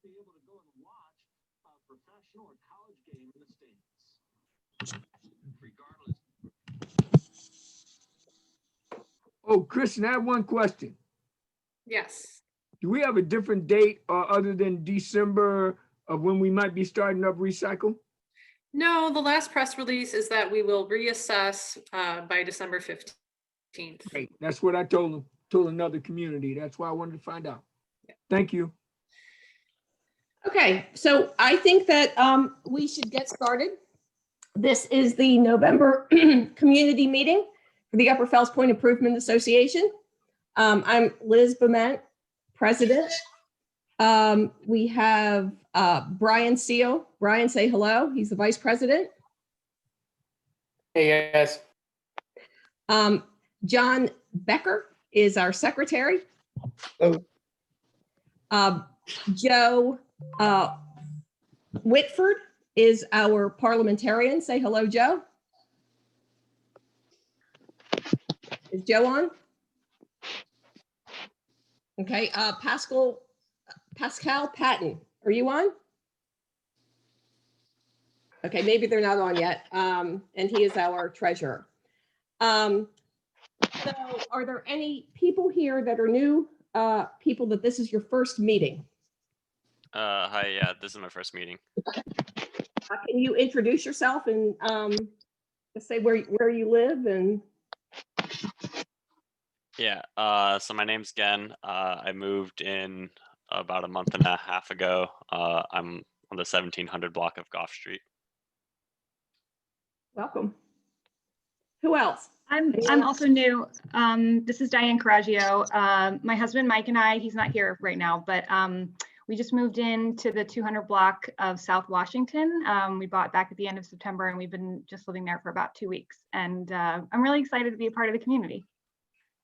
be able to go and watch a professional or college game in the stands. Regardless. Oh, Kristen, I have one question. Yes. Do we have a different date other than December of when we might be starting up recycle? No, the last press release is that we will reassess by December 15th. Great. That's what I told another community. That's why I wanted to find out. Yeah. Thank you. Okay, so I think that we should get started. This is the November community meeting for the Upper Fells Point Improvement Association. I'm Liz Bement, president. We have Brian Seal. Brian, say hello. He's the vice president. Hey, yes. John Becker is our secretary. Oh. Joe Whitford is our parliamentarian. Say hello, Joe. Is Joe on? Okay, Pascal Patton, are you on? Okay, maybe they're not on yet. And he is our treasurer. So are there any people here that are new people that this is your first meeting? Hi, yeah, this is my first meeting. Can you introduce yourself and say where you live and? Yeah, so my name's Gen. I moved in about a month and a half ago. I'm on the 1700 block of Gough Street. Welcome. Who else? I'm also new. This is Diane Coraggio. My husband Mike and I, he's not here right now, but we just moved into the 200 block of South Washington. We bought back at the end of September, and we've been just living there for about 2 weeks. And I'm really excited to be a part of the community.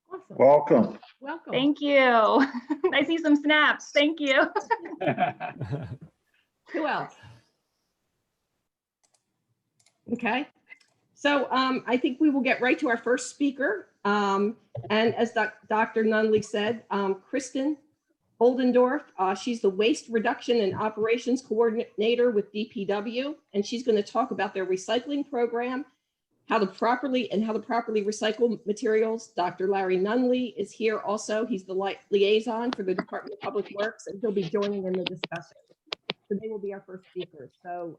Awesome. Welcome. Welcome. Thank you. I see some snaps. Thank you. Who else? Okay. So I think we will get right to our first speaker. And as Dr. Nunley said, Kristen Oldendorf, she's the Waste Reduction and Operations Coordinator with DPW, and she's going to talk about their recycling program, how to properly recycle materials. Dr. Larry Nunley is here also. He's the liaison for the Department of Public Works, and he'll be joining in the discussion. So they will be our first speakers. So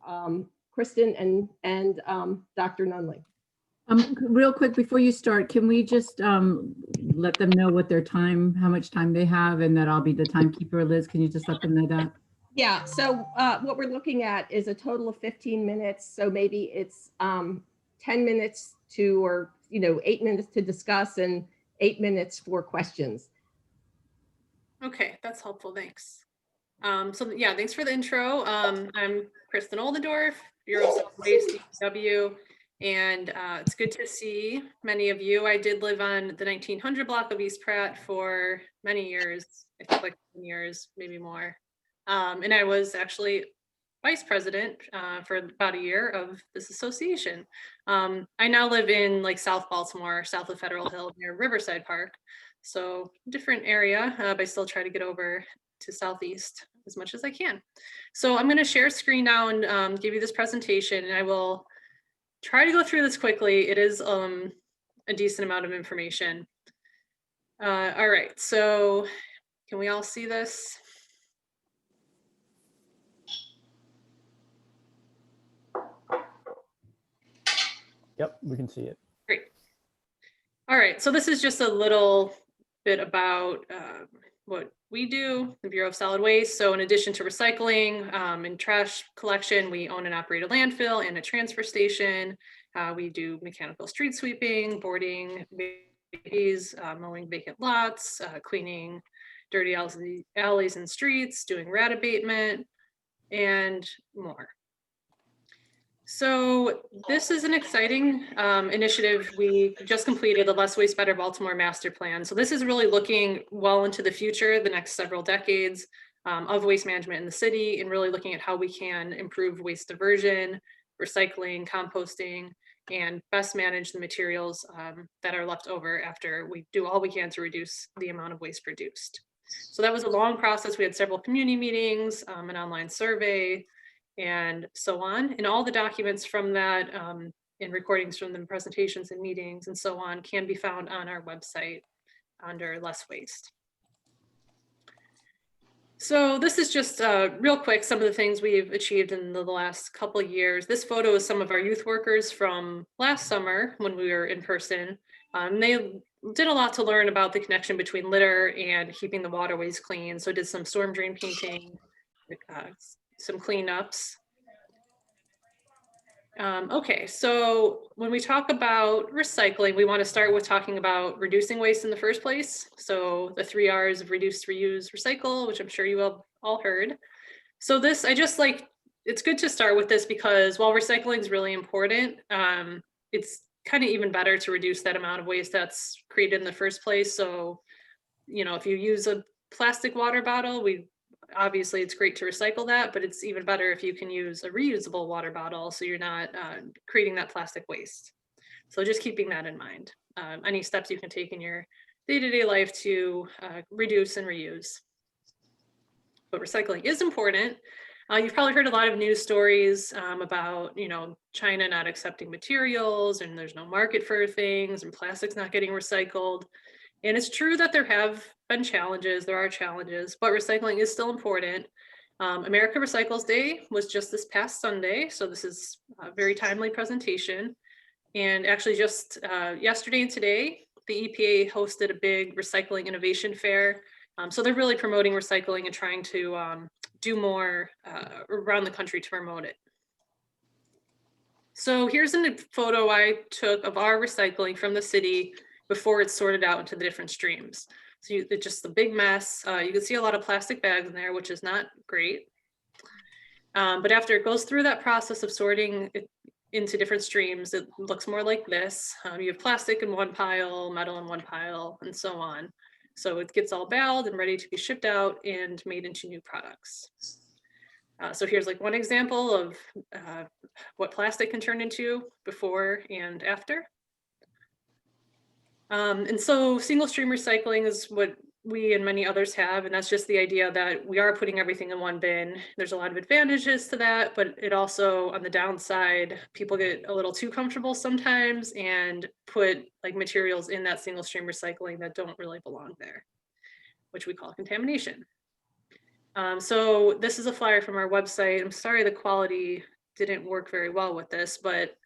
Kristen and Dr. Nunley. Real quick before you start, can we just let them know what their how much time they have, and that I'll be the timekeeper. Liz, can you just let them know that? Yeah, so what we're looking at is a total of 15 minutes. So maybe it's 10 minutes or 8 minutes to discuss and 8 minutes for questions. Okay, that's helpful. Thanks. So yeah, thanks for the intro. I'm Kristen Oldendorf, Bureau of Solid Waste, DPW, and it's good to see many of you. I did live on the 1900 block of East Pratt for many years, I think like 10 years, maybe more. And I was actually vice president for about a year of this association. I now live in like South Baltimore, south of Federal Hill near Riverside Park. So different area, but I still try to get over to Southeast as much as I can. So I'm going to share screen now and give you this presentation, and I will try to go through this quickly. It is a decent amount of information. All right, so can we all see this? Yep, we can see it. Great. All right, so this is just a little bit about what we do, the Bureau of Solid Waste. So in addition to recycling and trash collection, we own and operate a landfill and a transfer station. We do mechanical street sweeping, boarding babies, mowing vacant lots, cleaning dirty alleys and streets, doing rat abatement, and more. So this is an exciting initiative. We just completed the Less Waste, Better Baltimore Master Plan. So this is really looking well into the future, the next several decades of waste management in the city, and really looking at how we can improve waste diversion, recycling, composting, and best manage the materials that are left over after we do all we can to reduce the amount of waste produced. So that was a long process. We had several community meetings, an online survey, and so on. And all the documents from that and recordings from the presentations and meetings and so on can be found on our website under Less Waste. So this is just real quick, some of the things we've achieved in the last couple of years. This photo is some of our youth workers from last summer when we were in person. They did a lot to learn about the connection between litter and keeping the waterways clean. So did some storm drain painting, some cleanups. Okay, so when we talk about recycling, we want to start with talking about reducing waste in the first place. So the 3 R's of reduce, reuse, recycle, which I'm sure you have all heard. So this, I just like, it's good to start with this because while recycling is really important, it's kind of even better to reduce that amount of waste that's created in the first place. So, you know, if you use a plastic water bottle, obviously it's great to recycle that, but it's even better if you can use a reusable water bottle so you're not creating that plastic waste. So just keeping that in mind. Any steps you can take in your day-to-day life to reduce and reuse. But recycling is important. You've probably heard a lot of news stories about, you know, China not accepting materials and there's no market for things and plastics not getting recycled. And it's true that there have been challenges, there are challenges, but recycling is still important. America Recycles Day was just this past Sunday, so this is a very timely presentation. And actually just yesterday and today, the EPA hosted a big recycling innovation fair. So they're really promoting recycling and trying to do more around the country to promote it. So here's a photo I took of our recycling from the city before it's sorted out into the different streams. So it's just a big mess. You can see a lot of plastic bags in there, which is not great. But after it goes through that process of sorting it into different streams, it looks more like this. You have plastic in one pile, metal in one pile, and so on. So it gets all baled and ready to be shipped out and made into new products. So here's like one example of what plastic can turn into before and after. And so single stream recycling is what we and many others have, and that's just the idea that we are putting everything in one bin. There's a lot of advantages to that, but it also, on the downside, people get a little too comfortable sometimes and put like materials in that single stream recycling that don't really belong there, which we call contamination. So this is a flyer from our website. I'm sorry the quality didn't work very well with this, but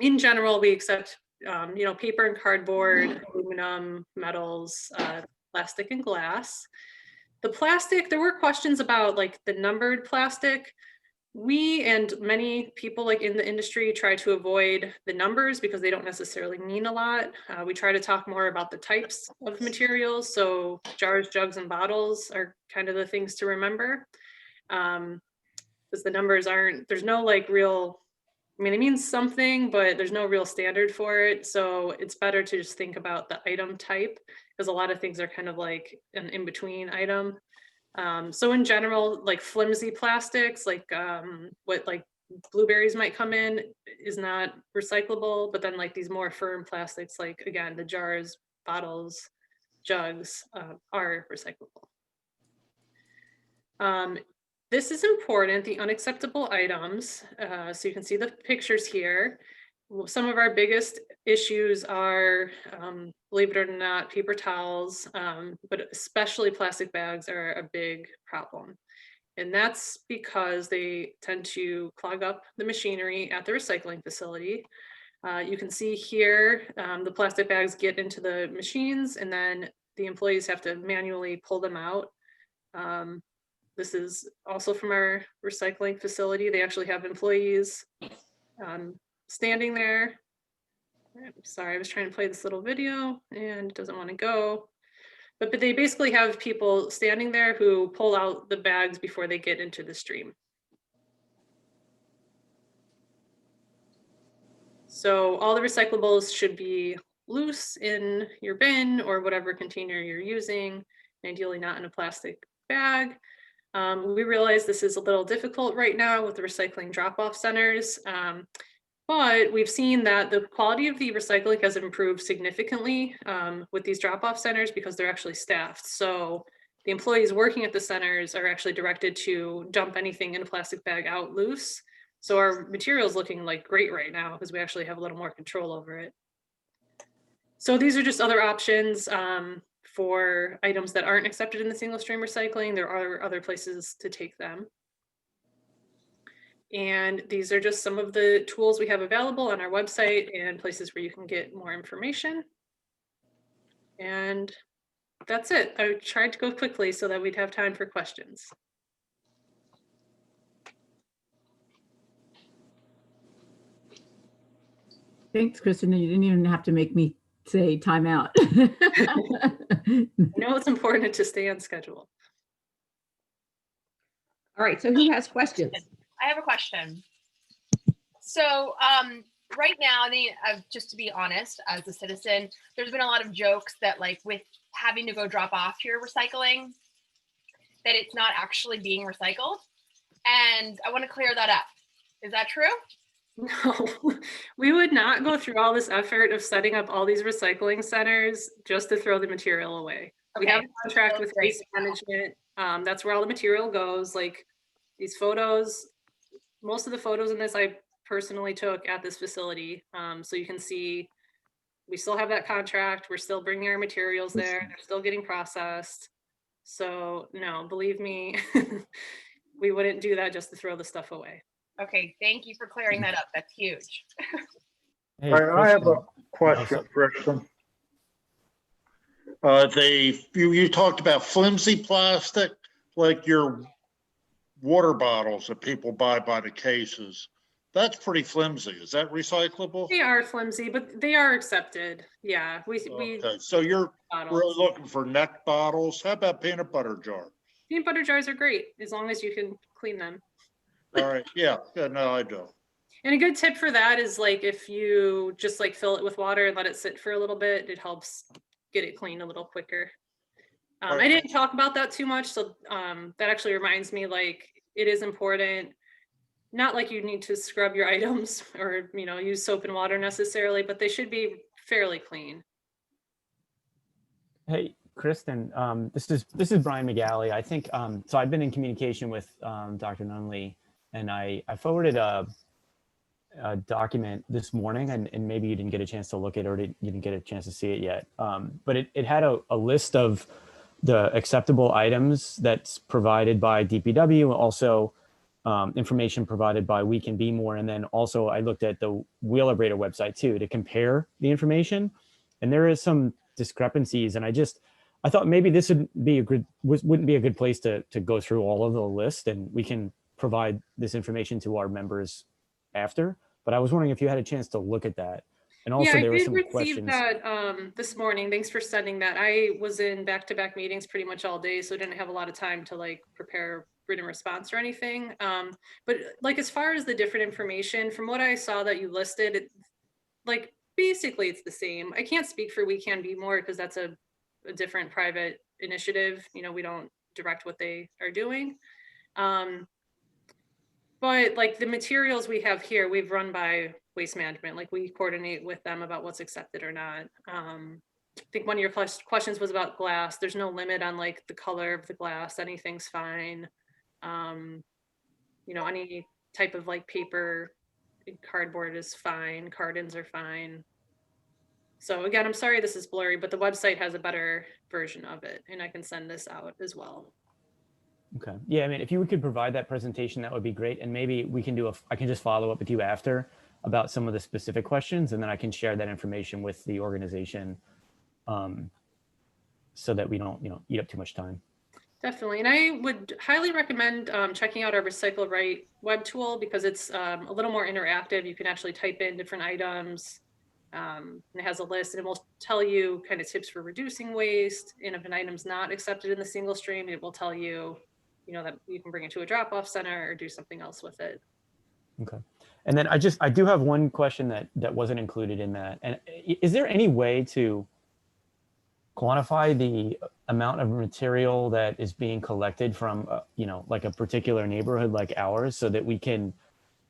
in general, we accept you know, paper and cardboard, aluminum, metals, plastic and glass. The plastic, there were questions about like the numbered plastic. We and many people like in the industry try to avoid the numbers because they don't necessarily mean a lot. We try to talk more about the types of materials. So jars, jugs, and bottles are kind of the things to remember. Because the numbers aren't, there's no like real, I mean, it means something, but there's no real standard for it. So it's better to just think about the item type because a lot of things are kind of like an in-between item. So in general, like flimsy plastics, like what like blueberries might come in is not recyclable, but then like these more firm plastics, like again, the jars, bottles, jugs are recyclable. This is important, the unacceptable items. So you can see the pictures here. Some of our biggest issues are, believe it or not, paper towels, but especially plastic bags are a big problem. And that's because they tend to clog up the machinery at the recycling facility. You can see here, the plastic bags get into the machines and then the employees have to manually pull them out. This is also from our recycling facility. They actually have employees standing there. I'm sorry, I was trying to play this little video and it doesn't want to go. But they basically have people standing there who pull out the bags before they get into the stream. So all the recyclables should be loose in your bin or whatever container you're using, ideally not in a plastic bag. We realize this is a little difficult right now with the recycling drop-off centers, but we've seen that the quality of the recycling has improved significantly with these drop-off centers because they're actually staffed. So the employees working at the centers are actually directed to dump anything in a plastic bag out loose. So our material's looking like great right now because we actually have a little more control over it. So these are just other options for items that aren't accepted in the single stream recycling. There are other places to take them. And these are just some of the tools we have available on our website and places where you can get more information. And that's it. I tried to go quickly so that we'd have time for questions. Thanks, Kristen. You didn't even have to make me say timeout. I know it's important to stay on schedule. All right, so who has questions? I have a question. So right now, just to be honest, as a citizen, there's been a lot of jokes that like with having to go drop off your recycling, that it's not actually being recycled. And I want to clear that up. Is that true? No, we would not go through all this effort of setting up all these recycling centers just to throw the material away. We have a contract with waste management. That's where all the material goes. Like these photos, most of the photos in this I personally took at this facility. So you can see we still have that contract. We're still bringing our materials there. They're still getting processed. So no, believe me, we wouldn't do that just to throw the stuff away. Okay, thank you for clearing that up. That's huge. Hey, I have a Kristen. question, Kristen. You talked about flimsy plastic, like your water bottles that people buy by the cases. That's pretty flimsy. Is that recyclable? They are flimsy, but they are accepted. Yeah, Okay, so you're really looking for neck bottles. How about peanut butter jars? Peanut butter jars are great as long as you can clean them. All right, yeah, no, I do. And a good tip for that is like if you just like fill it with water and let it sit for a little bit, it helps get it clean a little quicker. I didn't talk about that too much, so that actually reminds me like it is important. Not like you need to scrub your items or use soap and water necessarily, but they should be fairly clean. Hey, Kristen, this is Brian McGalley. I think so. I've been in communication with Dr. Nunley, and I forwarded a document this morning, and maybe you didn't get a chance to look at it or you didn't get a chance to see it yet. But it had a list of the acceptable items that's provided by DPW, also information provided by We Can Be More, and then also I looked at the Wheelabrador website too to compare the information, and there is some discrepancies, and I thought maybe this wouldn't be a good place to go through all of the list, and we can provide this information to our members after. But I was wondering if you had a chance to look at that. And also there were some questions. Yeah, I did receive that this morning. Thanks for sending that. I was in back-to-back meetings pretty much all day, so I didn't have a lot of time to like prepare written response or anything. But like as far as the different information, from what I saw that you listed, like basically it's the same. I can't speak for We Can Be More because that's a different private initiative. We don't direct what they are doing. But like the materials we have here, we've run by waste management. Like we coordinate with them about what's accepted or not. I think one of your questions was about glass. There's no limit on like the color of the glass. Anything's fine. Any type of like paper, cardboard is fine. Cartons are fine. So again, I'm sorry this is blurry, but the website has a better version of it, and I can send this out as well. Okay. Yeah, I mean, if you could provide that presentation, that would be great. And maybe we can I can just follow up with you after about some of the specific questions, and then I can share that information with the organization so that we don't, eat up too much time. Definitely. And I would highly recommend checking out our Recycle Right web tool because it's a little more interactive. You can actually type in different items. And it has a list, and it will tell you kind of tips for reducing waste. And if an item's not accepted in the single stream, it will tell you, that you can bring it to a drop-off center or do something else with it. Okay. And then I do have one question that wasn't included in that. And is there any way to quantify the amount of material that is being collected from, like a particular neighborhood like ours, so that we can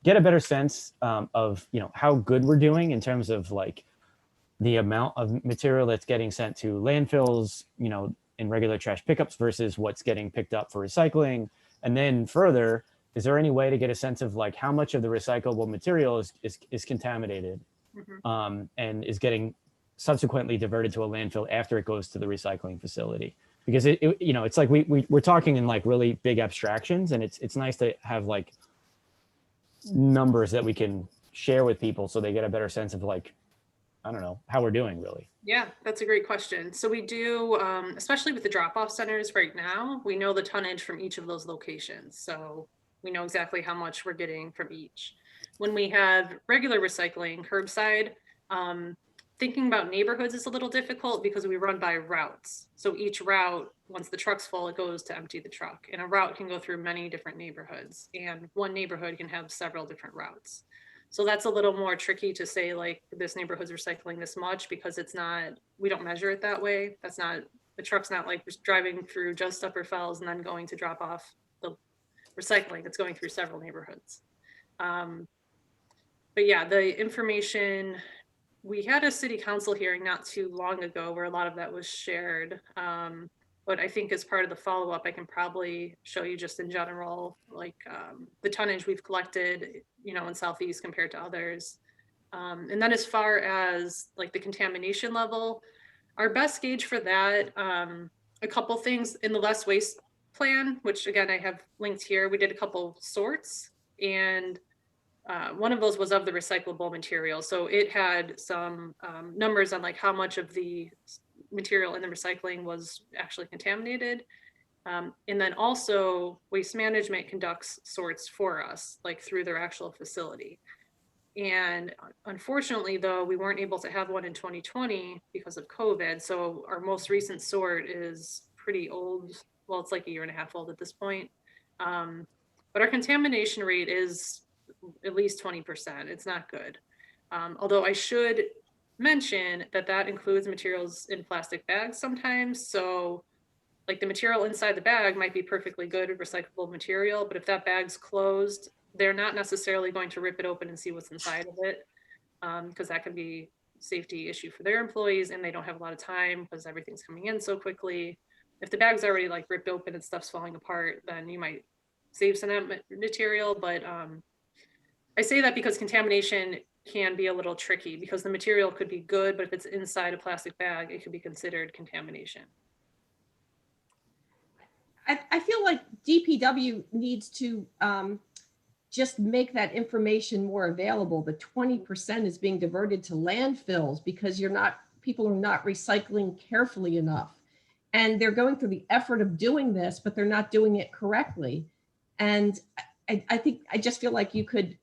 get a better sense of, how good we're doing in terms of like the amount of material that's getting sent to landfills, in regular trash pickups versus what's getting picked up for recycling? And then further, is there any way to get a sense of like how much of the recyclable material is contaminated and is getting subsequently diverted to a landfill after it goes to the recycling facility? Because it's like we're talking in like really big abstractions, and it's nice to have like numbers that we can share with people so they get a better sense of like, I don't know, how we're doing really. Yeah, that's a great question. So we do, especially with the drop-off centers right now, we know the tonnage from each of those locations. So we know exactly how much we're getting from each. When we have regular recycling curbside, thinking about neighborhoods is a little difficult because we run by routes. So each route, once the truck's full, it goes to empty the truck. And a route can go through many different neighborhoods, and one neighborhood can have several different routes. So that's a little more tricky to say like this neighborhood's recycling this much because it's not, we don't measure it that way. That's not, the truck's not like driving through just Upper Fells and then going to drop off the recycling. It's going through several neighborhoods. But yeah, the information, we had a city council hearing not too long ago where a lot of that was shared. But I think as part of the follow-up, I can probably show you just in general, like the tonnage we've collected, in Southeast compared to others. And then as far as like the contamination level, our best gauge for that, a couple things in the less waste plan, which again, I have linked here, we did a couple sorts, and one of those was of the recyclable material. So it had some numbers on like how much of the material in the recycling was actually contaminated. And then also Waste Management conducts sorts for us, like through their actual facility. And unfortunately, though, we weren't able to have one in 2020 because of COVID. So our most recent sort is pretty old. Well, it's like a year and a half old at this point. But our contamination rate is at least 20%. It's not good. Although I should mention that includes materials in plastic bags sometimes. So like the material inside the bag might be perfectly good recyclable material, but if that bag's closed, they're not necessarily going to rip it open and see what's inside of it, because that can be a safety issue for their employees, and they don't have a lot of time because everything's coming in so quickly. If the bag's already like ripped open and stuff's falling apart, then you might save some of that material. But I say that because contamination can be a little tricky because the material could be good, but if it's inside a plastic bag, it could be considered contamination. I feel like DPW needs to just make that information more available. The 20% is being diverted to landfills because people are not recycling carefully enough. And they're going through the effort of doing this, but they're not doing it correctly. And I just feel like you could,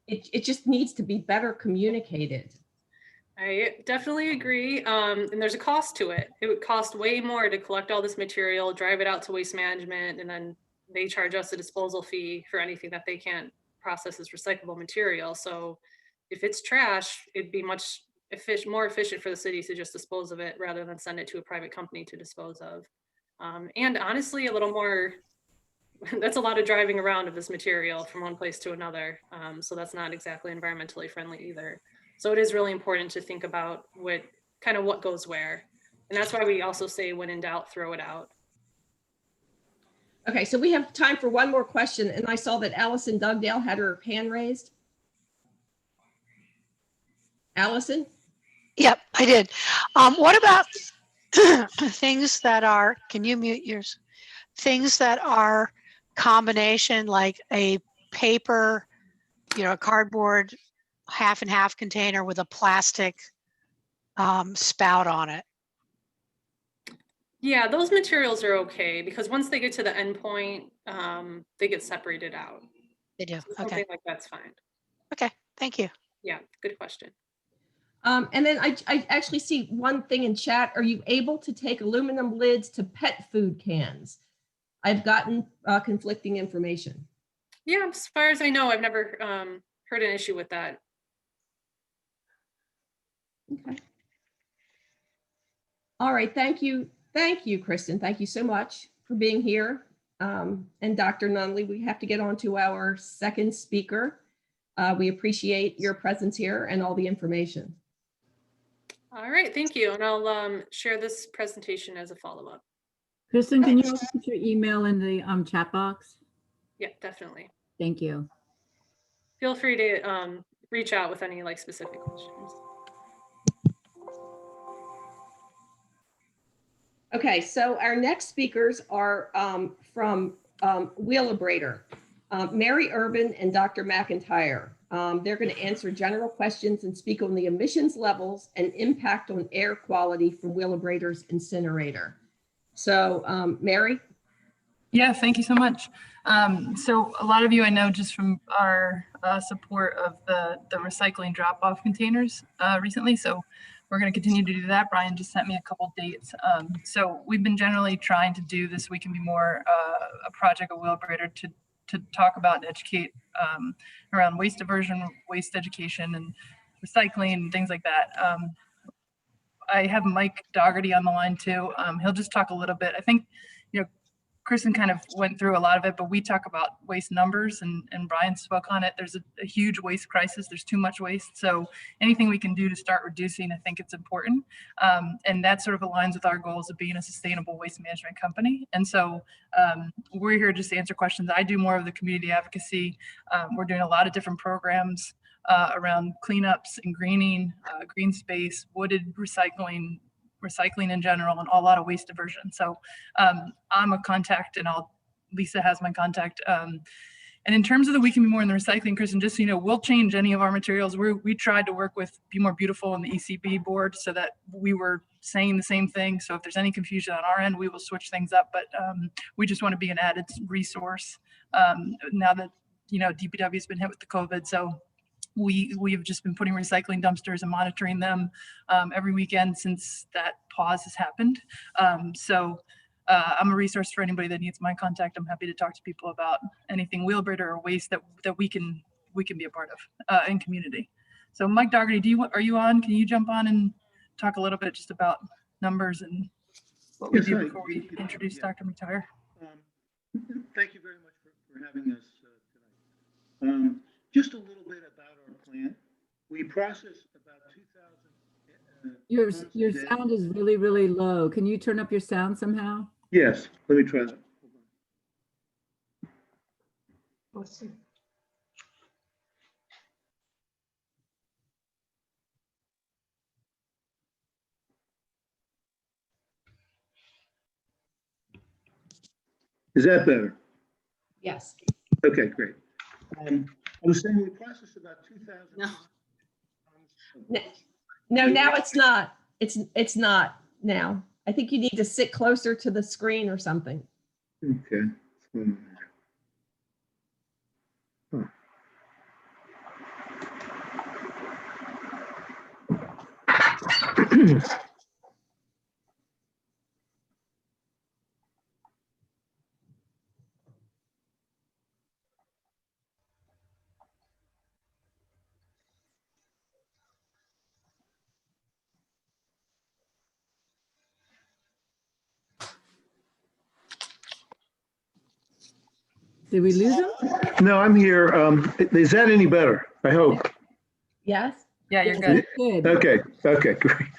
it just needs to be better communicated. I definitely agree. And there's a cost to it. It would cost way more to collect all this material, drive it out to Waste Management, and then they charge us a disposal fee for anything that they can't process as recyclable material. So if it's trash, it'd be much more efficient for the city to just dispose of it rather than send it to a private company to dispose of. And honestly, a little more, that's a lot of driving around of this material from one place to another. So that's not exactly environmentally friendly either. So it is really important to think about what goes where. And that's why we also say when in doubt, throw it out. Okay, so we have time for one more question. And I saw that Allison Dugdale had her hand raised. Allison? Yep, I did. What about things that are, can you mute yours? Things that are combination, like a paper, a cardboard half and half container with a plastic spout on it. Yeah, those materials are okay because once they get to the end point, they get separated out. They do. So okay. Something like that's fine. Okay. Thank you. Yeah, good question. And then I actually see one thing in chat. Are you able to take aluminum lids to pet food cans? I've gotten conflicting information. Yeah, as far as I know, I've never heard an issue with that. Okay. All right. Thank you. Thank you, Kristen. Thank you so much for being here. And Dr. Nunley, we have to get on to our second speaker. We appreciate your presence here and all the information. All right, thank you. And I'll share this presentation as a follow-up. Kristen, can you also put your email in the chat box? Yeah, definitely. Thank you. Feel free to reach out with any like specific questions. Okay, so our next speakers are from Wheelabrador, Mary Urban and Dr. McIntyre. They're going to answer general questions and speak on the emissions levels and impact on air quality from Wheelabrador's incinerator. So, Mary? Yeah, thank you so much. So a lot of you I know just from our support of the recycling drop-off containers recently. So we're going to continue to do that. Brian just sent me a couple dates. So we've been generally trying to do this We Can Be More, a project of Wheelabrador to talk about and educate around waste diversion, waste education, and recycling and things like that. I have Mike Dougherty on the line too. He'll just talk a little bit. I think, you know, Kristen kind of went through a lot of it, but we talk about waste numbers and Brian spoke on it. There's a huge waste crisis. There's too much waste. So anything we can do to start reducing, I think it's important. And that sort of aligns with our goals of being a sustainable waste management company. And so we're here just to answer questions. I do more of the community advocacy. We're doing a lot of different programs around cleanups and greening, green space, wooded recycling in general, and a lot of waste diversion. So I'm a contact, and Lisa has my contact. And in terms of the We Can Be More in the recycling, Kristen, just so you know, we'll change any of our materials. We tried to work with Be More Beautiful and the ECB board so that we were saying the same thing. So if there's any confusion on our end, we will switch things up. But we just want to be an added resource now that, you know, DPW has been hit with the COVID. So we've just been putting recycling dumpsters and monitoring them every weekend since that pause has happened. So I'm a resource for anybody that needs my contact. I'm happy to talk to people about anything Wheelabrador or waste that we can be a part of in community. So Mike Dougherty, are you on? Can you jump on and talk a little bit just about numbers and what we do before we introduce Dr. McIntyre? Thank you very much for having us tonight. Just a little bit about our plant. We process about 2,000. Your sound is really, really low. Can you turn up your sound somehow? Yes, let me try that. Let's see. Is that better? Yes. Okay, great. I was saying we process about 2,000. No, now it's not. It's not now. I think you need to sit closer to the screen or something. Okay. Did we lose him? No, I'm here. Is that any better? I hope. Yes. Yeah, you're good. Good. Okay, great.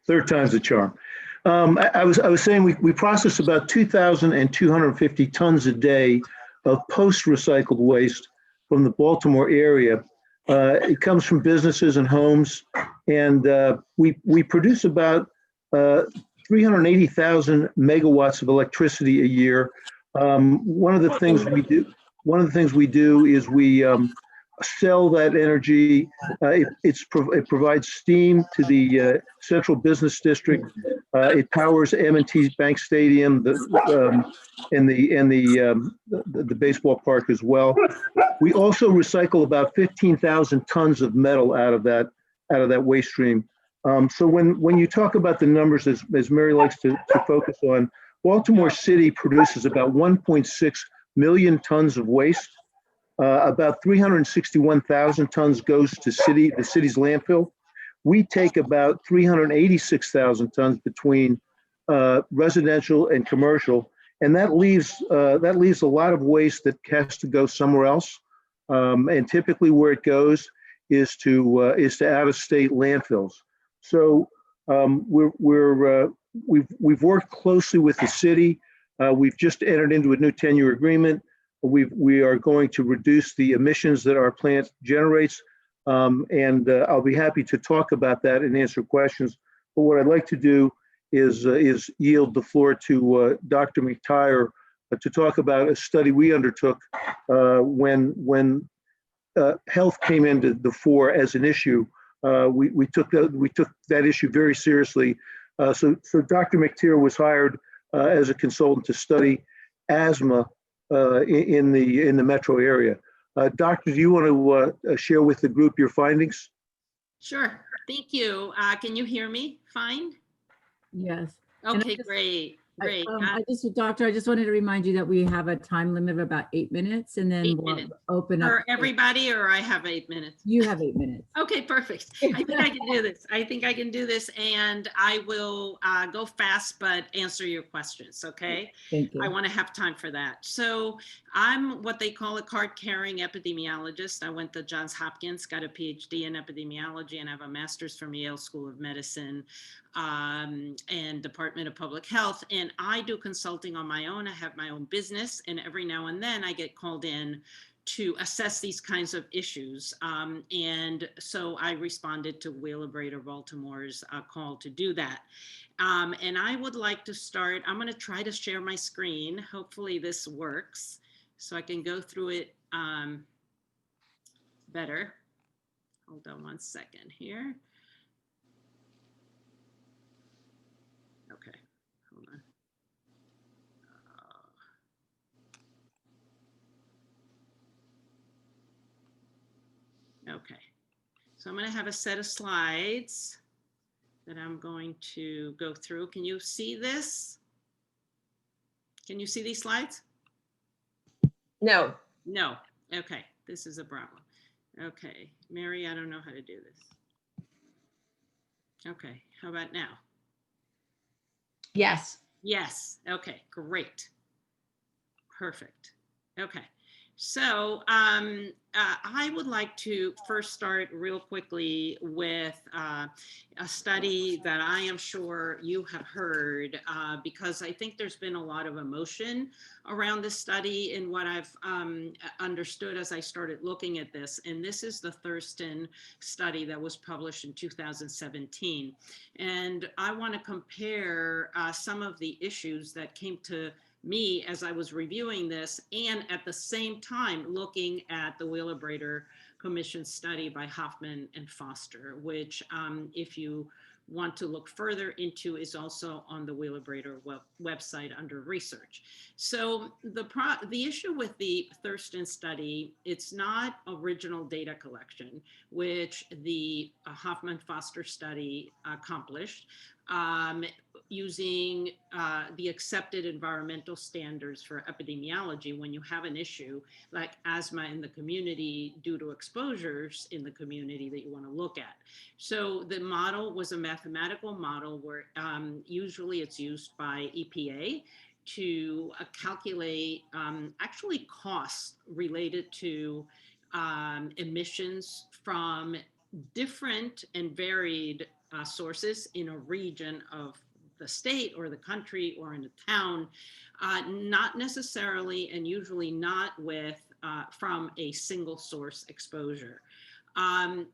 Third time's the charm. I was saying we process about 2,250 tons a day of post-recycled waste from the Baltimore area. It comes from businesses and homes, and we produce about 380,000 megawatts of electricity a year. One of the things we do is we sell that energy. It provides steam to the central business district. It powers M&T's Bank Stadium, and the baseball park as well. We also recycle about 15,000 tons of metal out of that waste stream. So when you talk about the numbers, as Mary likes to focus on, Baltimore City produces about 1.6 million tons of waste. About 361,000 tons goes to the city's landfill. We take about 386,000 tons between residential and commercial, and that leaves a lot of waste that has to go somewhere else. And typically, where it goes is to out-of-state landfills. So we've worked closely with the city. We've just entered into a new 10-year agreement. We are going to reduce the emissions that our plant generates. And I'll be happy to talk about that and answer questions. But what I'd like to do is yield the floor to Dr. McTire to talk about a study we undertook when health came into the fore as an issue. We took that issue very seriously. So Dr. McTire was hired as a consultant to study asthma in the metro area. Doctor, do you want to share with the group your findings? Sure. Thank you. Can you hear me fine? Yes. And Okay, great. Great. Doctor, I just wanted to remind you that we have a time limit of about 8 minutes, and then 8 we'll minutes. open up. For everybody, or I have 8 minutes? You have 8 minutes. Okay, perfect. I think I can do this. I think I can do this, and I will go fast, but answer your questions, okay? Thank you. I want to have time for that. So I'm what they call a card-carrying epidemiologist. I went to Johns Hopkins, got a PhD in epidemiology, and I have a master's from Yale School of Medicine and Department of Public Health. And I do consulting on my own. I have my own business, and every now and then I get called in to assess these kinds of issues. And so I responded to Wheelabrador Baltimore's call to do that. And I would like to start, I'm going to try to share my screen. Hopefully this works so I can go through it better. Hold on one second here. Okay, hold on. Okay, so I'm going to have a set of slides that I'm going to go through. Can you see this? Can you see these slides? No. No. Okay, this is a problem. Okay, Mary, I don't know how to do this. Okay, how about now? Yes. Yes. Okay, great. Perfect. Okay. So I would like to first start real quickly with a study that I am sure you have heard because I think there's been a lot of emotion around this study and what I've understood as I started looking at this. And this is the Thurston study that was published in 2017. And I want to compare some of the issues that came to me as I was reviewing this, and at the same time looking at the Wheelabrador Commission study by Hoffman and Foster, which if you want to look further into is also on the Wheelabrador website under research. So the issue with the Thurston study, it's not original data collection, which the Hoffman-Foster study accomplished. Using the accepted environmental standards for epidemiology when you have an issue like asthma in the community due to exposures in the community that you want to look at. So the model was a mathematical model where usually it's used by EPA to calculate actually costs related to emissions from different and varied sources in a region of the state or the country or in a town, not necessarily and usually not with from a single source exposure.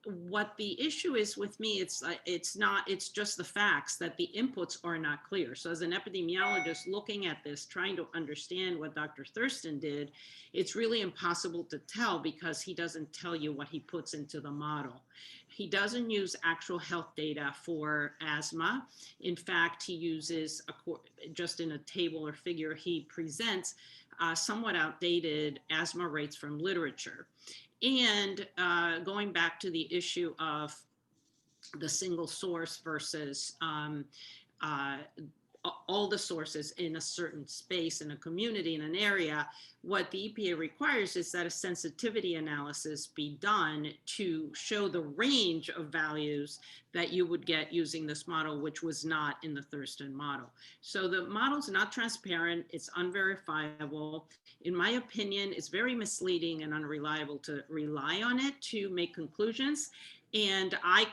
What the issue is with me, it's just the facts that the inputs are not clear. So as an epidemiologist looking at this, trying to understand what Dr. Thurston did, it's really impossible to tell because he doesn't tell you what he puts into the model. He doesn't use actual health data for asthma. In fact, he uses, just in a table or figure, he presents somewhat outdated asthma rates from literature. And going back to the issue of the single source versus all the sources in a certain space, in a community, in an area, what the EPA requires is that a sensitivity analysis be done to show the range of values that you would get using this model, which was not in the Thurston model. So the model's not transparent, it's unverifiable. In my opinion, it's very misleading and unreliable to rely on it to make conclusions. And I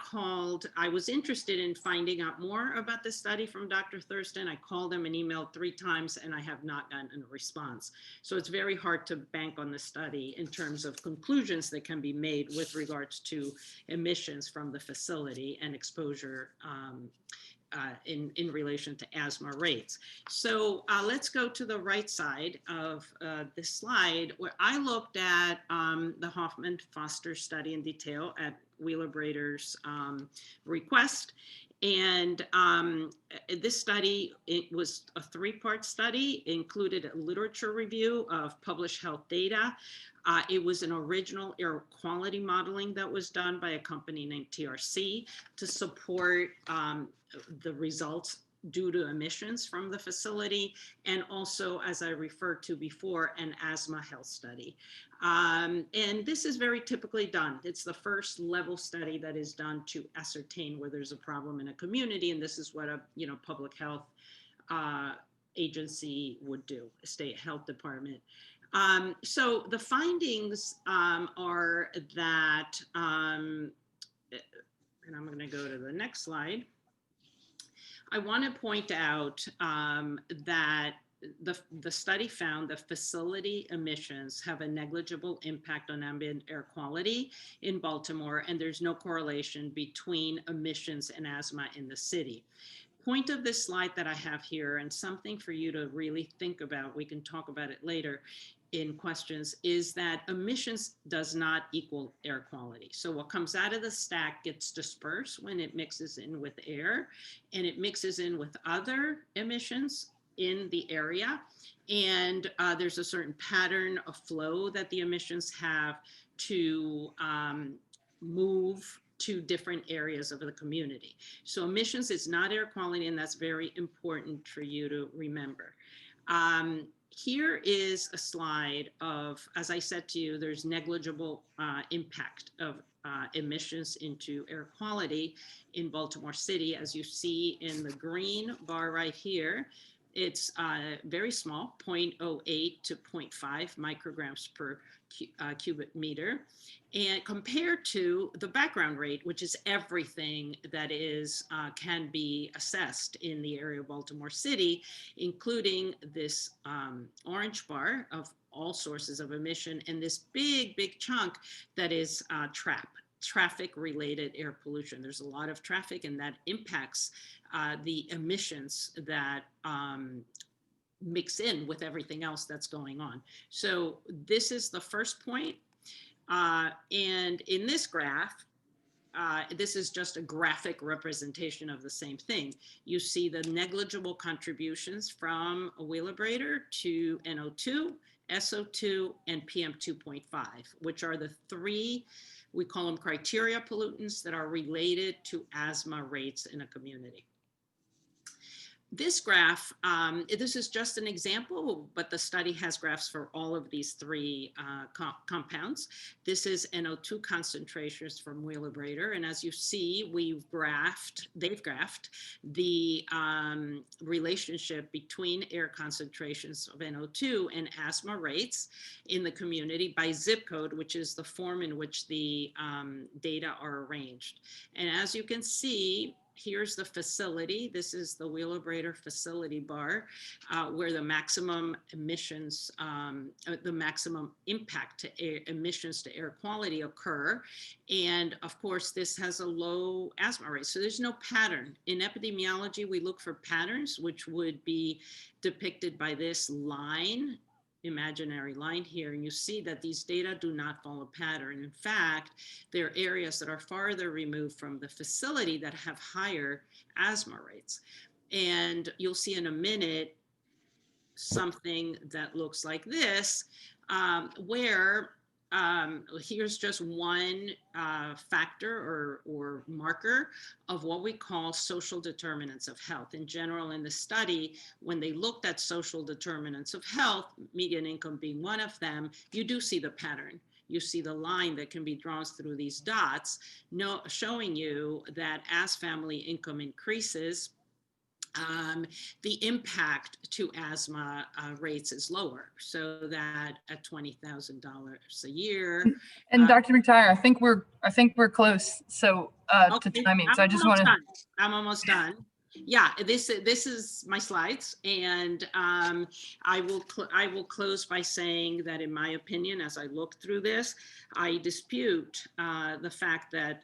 was interested in finding out more about this study from Dr. Thurston. I called him and emailed 3 times and I have not gotten a response. So it's very hard to bank on the study in terms of conclusions that can be made with regards to emissions from the facility and exposure in relation to asthma rates. So let's go to the right side of this slide, where I looked at the Hoffman-Foster study in detail at Wheelabrador's request. And this study, it was a 3-part study, included a literature review of published health data. It was an original air quality modeling that was done by a company named TRC to support the results due to emissions from the facility, and also, as I referred to before, an asthma health study. And this is very typically done. It's the first level study that is done to ascertain where there's a problem in a community, and this is what a public health agency would do, a state health department. So the findings are that, and I'm going to go to the next slide. I want to point out that the study found that facility emissions have a negligible impact on ambient air quality in Baltimore, and there's no correlation between emissions and asthma in the city. Point of this slide that I have here, and something for you to really think about, we can talk about it later in questions, is that emissions does not equal air quality. So what comes out of the stack gets dispersed when it mixes in with air, and it mixes in with other emissions in the area. And there's a certain pattern of flow that the emissions have to move to different areas of the community. So emissions is not air quality, and that's very important for you to remember. Here is a slide of, as I said to you, there's negligible impact of emissions into air quality in Baltimore City. As you see in the green bar right here, it's very small, 0.08 to 0.5 micrograms per cubic meter, and compared to the background rate, which is everything that is can be assessed in the area of Baltimore City, including this orange bar of all sources of emission, and this big chunk that is traffic related air pollution. There's a lot of traffic, and that impacts the emissions that mix in with everything else that's going on. So this is the first point. And in this graph, this is just a graphic representation of the same thing. You see the negligible contributions from a Wheelabrador to NO2, SO2, and PM2.5, which are the 3, we call them criteria pollutants, that are related to asthma rates in a community. This graph, this is just an example, but the study has graphs for all of these 3 compounds. This is NO2 concentrations from Wheelabrador, and as you see, they've graphed the relationship between air concentrations of NO2 and asthma rates in the community by zip code, which is the form in which the data are arranged. And as you can see, here's the facility. This is the Wheelabrador facility bar, where the maximum emissions, the maximum impact to emissions to air quality occur. And of course, this has a low asthma rate. So there's no pattern. In epidemiology, we look for patterns, which would be depicted by this line, imaginary line here, and you see that these data do not follow a pattern. In fact, there are areas that are farther removed from the facility that have higher asthma rates. And you'll see in a minute something that looks like this, where here's just one factor or marker of what we call social determinants of health. In general, in the study, when they looked at social determinants of health, median income being one of them, you do see the pattern. You see the line that can be drawn through these dots, showing you that as family income increases, the impact to asthma rates is lower. So that at $20,000 a year. And Dr. McTire, I think we're close. So to Okay, timing. So I just want to. I'm almost done. Yeah, this is my slides, and I will close by saying that, in my opinion, as I look through this, I dispute the fact that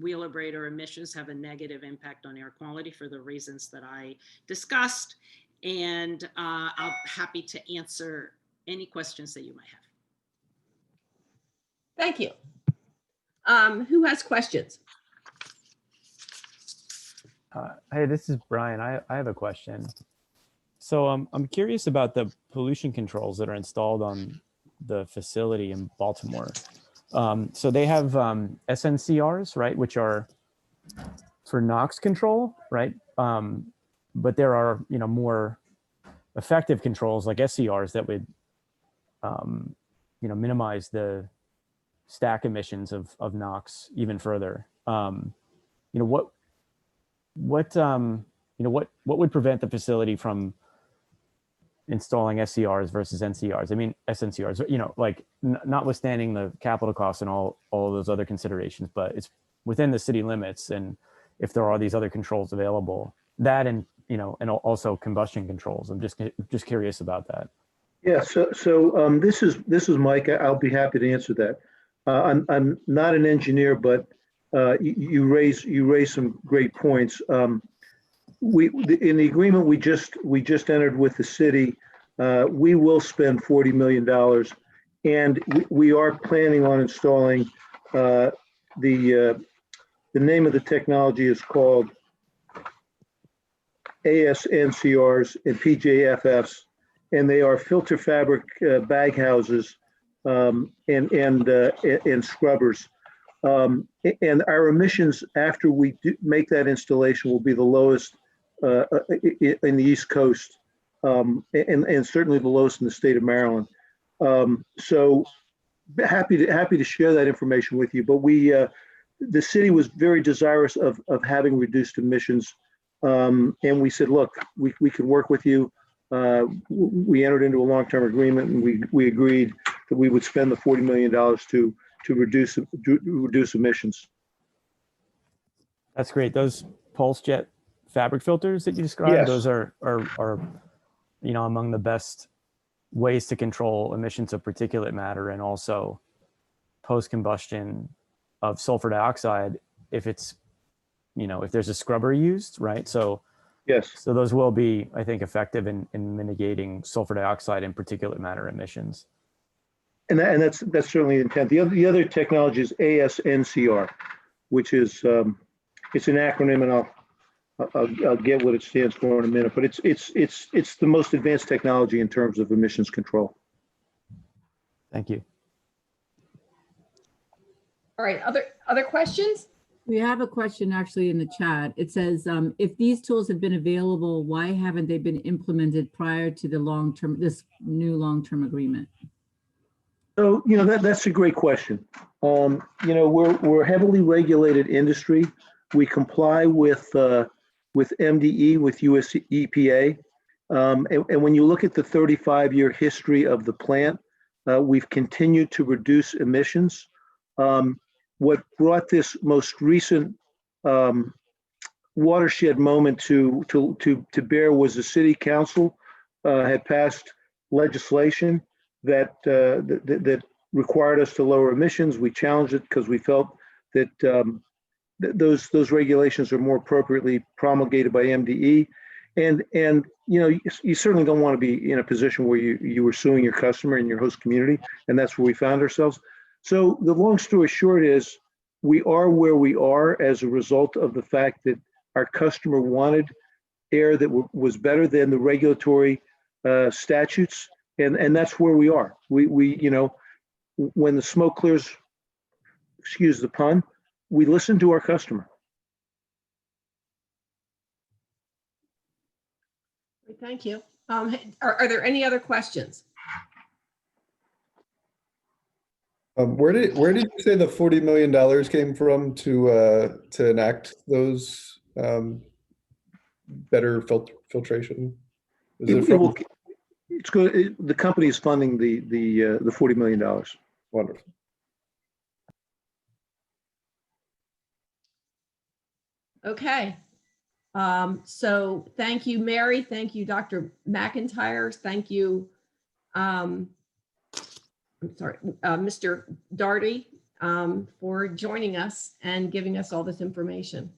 Wheelabrador emissions have a negative impact on air quality for the reasons that I discussed, and I'm happy to answer any questions that you might have. Thank you. Who has questions? Hey, this is Brian. I have a question. So I'm curious about the pollution controls that are installed on the facility in Baltimore. So they have SNCRs, right, which are for NOx control, right? But there are, more effective controls like SCRs that would, minimize the stack emissions of NOx even further. What would prevent the facility from installing SCRs versus NCRs? I mean, SNCRs, notwithstanding the capital costs and all of those other considerations, but it's within the city limits. And if there are these other controls available, that and also combustion controls, I'm just curious about that. Yeah, so this is Mike. I'll be happy to answer that. I'm not an engineer, but you raise some great points. In the agreement we just entered with the city, we will spend $40 million, and we are planning on installing the name of the technology is called ASNCRs and PJFFs, and they are filter fabric bag houses and scrubbers. And our emissions after we make that installation will be the lowest in the East Coast, and certainly the lowest in the state of Maryland. So happy to share that information with you. But the city was very desirous of having reduced emissions, and we said, look, we can work with you. We entered into a long-term agreement, and we agreed that we would spend the $40 million to reduce emissions. That's great. Those pulse jet fabric filters that you described, yes, those are among the best ways to control emissions of particulate matter, and also post-combustion of sulfur dioxide if it's if there's a scrubber used, right? So yes, so those will be, I think, effective in mitigating sulfur dioxide and particulate matter emissions. and that's certainly the intent. The other technology is ASNCR, which is it's an acronym, and I'll get what it stands for in a minute. But it's the most advanced technology in terms of emissions control. Thank you. All right, other questions? We have a question actually in the chat. It says, if these tools have been available, why haven't they been implemented prior to this new long-term agreement? So, that's a great question. We're a heavily regulated industry. We comply with MDE, with US EPA. And when you look at the 35-year history of the plant, we've continued to reduce emissions. What brought this most recent watershed moment to bear was the city council had passed legislation that required us to lower emissions. We challenged it because we felt that those regulations are more appropriately promulgated by MDE. And you certainly don't want to be in a position where you were suing your customer and your host community, and that's where we found ourselves. So the long story short is we are where we are as a result of the fact that our customer wanted air that was better than the regulatory statutes, and that's where we are. We when the smoke clears, excuse the pun, we listen to our customer. Thank you. Are there any other questions? Where did you say the $40 million came from to enact those better filtration? Is It it from? will, it's going, the company is funding the $40 million. Wonderful. Okay. So thank you, Mary. Thank you, Dr. McIntyre. Thank you, I'm sorry, Mr. Darty, for joining us and giving us all this information.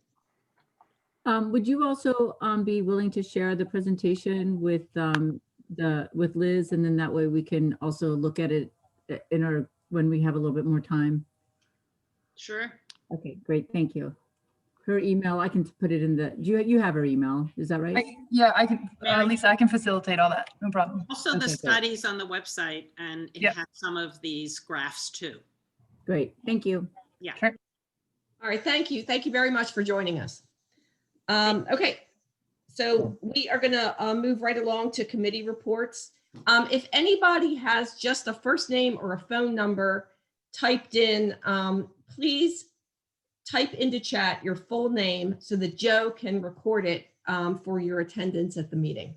Would you also be willing to share the presentation with with Liz, and then that way we can also look at it in our when we have a little bit more time? Sure. Okay, great, thank you. Her email, I can put it in the. You have her email? Is that right? Yeah, I can. Lisa, I can facilitate all that. No problem. Also, Okay, the great. studies on the website, and it has some of these graphs too. Great, thank you. Yeah. Sure. All right, thank you. Thank you very much for joining us. Okay, so we are going to move right along to committee reports. If anybody has just a first name or a phone number typed in, please type into chat your full name so that Joe can record it for your attendance at the meeting.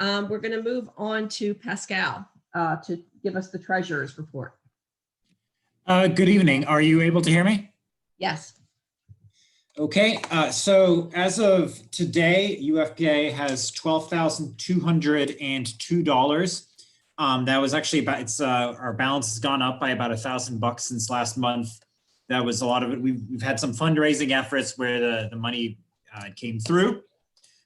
We're going to move on to Pascal to give us the treasurer's report. Good evening. Are you able to hear me? Yes. Okay, so as of today, UFPA has $12,202. That was actually about, our balance has gone up by about $1,000 since last month. That was a lot of it. We've had some fundraising efforts where the money came through.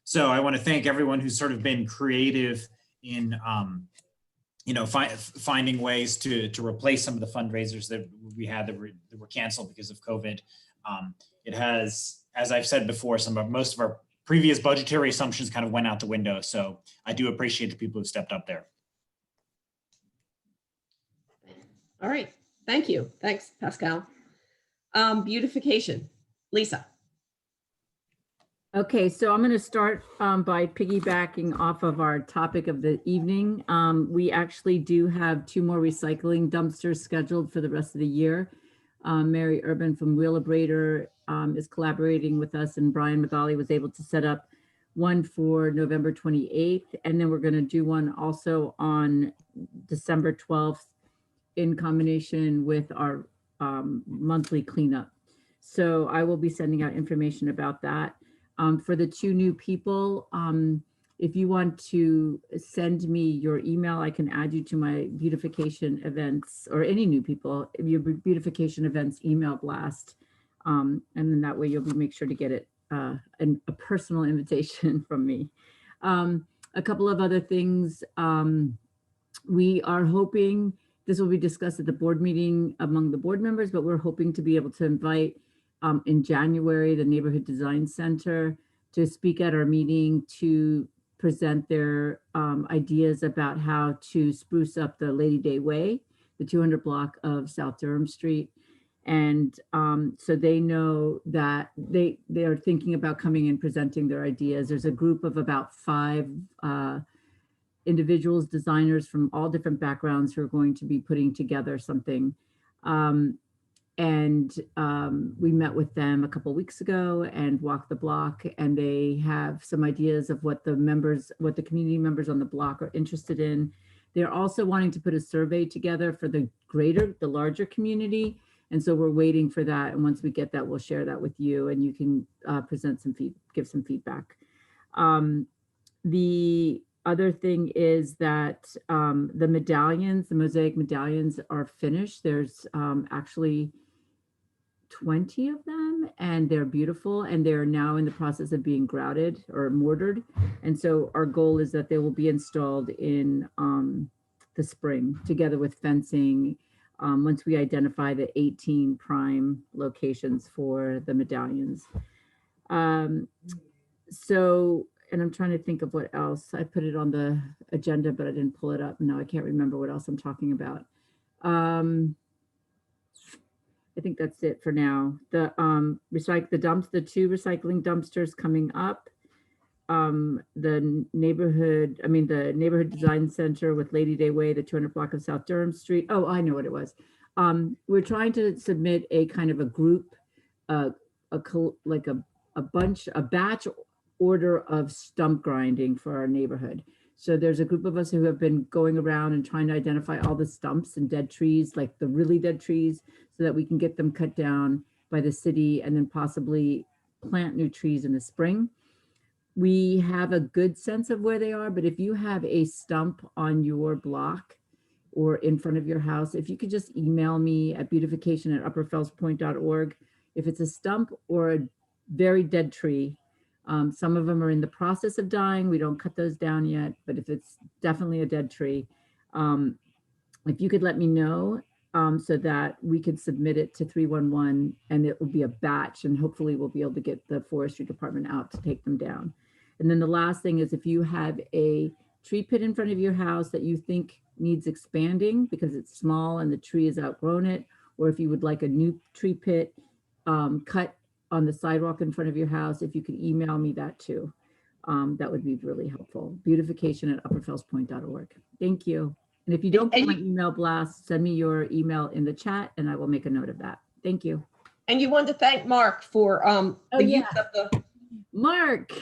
So I want to thank everyone who's sort of been creative in finding ways to replace some of the fundraisers that we had that were canceled because of COVID. It has, as I've said before, most of our previous budgetary assumptions kind of went out the window. So I do appreciate the people who stepped up there. All right, thank you. Thanks, Pascal. Beautification, Lisa. Okay, so I'm going to start by piggybacking off of our topic of the evening. We actually do have 2 more recycling dumpsters scheduled for the rest of the year. Mary Urban from Wheelabrador is collaborating with us, and Brian McGauley was able to set up one for November 28th. And then we're going to do one also on December 12th in combination with our monthly cleanup. So I will be sending out information about that. For the 2 new people, if you want to send me your email, I can add you to my beautification events, or any new people, your beautification events email blast. And then that way you'll make sure to get it a personal invitation from me. A couple of other things. We are hoping, this will be discussed at the board meeting among the board members, but we're hoping to be able to invite in January, the Neighborhood Design Center to speak at our meeting to present their ideas about how to spruce up the Lady Day Way, the 200 block of South Durham Street. And so they know that they are thinking about coming and presenting their ideas. There's a group of about 5 individuals, designers from all different backgrounds who are going to be putting together something. We met with them a couple of weeks ago and walked the block, and they have some ideas of what the community members on the block are interested in. They're also wanting to put a survey together for the larger community. And so we're waiting for that. And once we get that, we'll share that with you, and you can give some feedback. The other thing is that the medallions, the mosaic medallions are finished. There's actually 20 of them, and they're beautiful, and they're now in the process of being grouted or mortared. And so our goal is that they will be installed in the spring together with fencing once we identify the 18 prime locations for the medallions. And I'm trying to think of what else. I put it on the agenda, but I didn't pull it up. No, I can't remember what else I'm talking about. I think that's it for now. The 2 recycling dumpsters coming up. The neighborhood design center with Lady Day Way, the 200 block of South Durham Street. Oh, I know what it was. We're trying to submit a kind of a group, a batch order of stump grinding for our neighborhood. So there's a group of us who have been going around and trying to identify all the stumps and dead trees, like the really dead trees, so that we can get them cut down by the city and then possibly plant new trees in the spring. We have a good sense of where they are, but if you have a stump on your block or in front of your house, if you could just email me at beautification@upperfellspoint.org. If it's a stump or a very dead tree, some of them are in the process of dying. We don't cut those down yet, but if it's definitely a dead tree, if you could let me know so that we could submit it to 311 and it will be a batch, and hopefully we'll be able to get the forestry department out to take them down. And then the last thing is, if you have a tree pit in front of your house that you think needs expanding because it's small and the tree has outgrown it, or if you would like a new tree pit cut on the sidewalk in front of your house, if you could email me that too, that would be really helpful. Beautification@upperfellspoint.org. Thank you. And if you don't get my email blast, send me your email in the chat and I will make a note of that. Thank you. And you want to thank Mark for the use of the... Mark,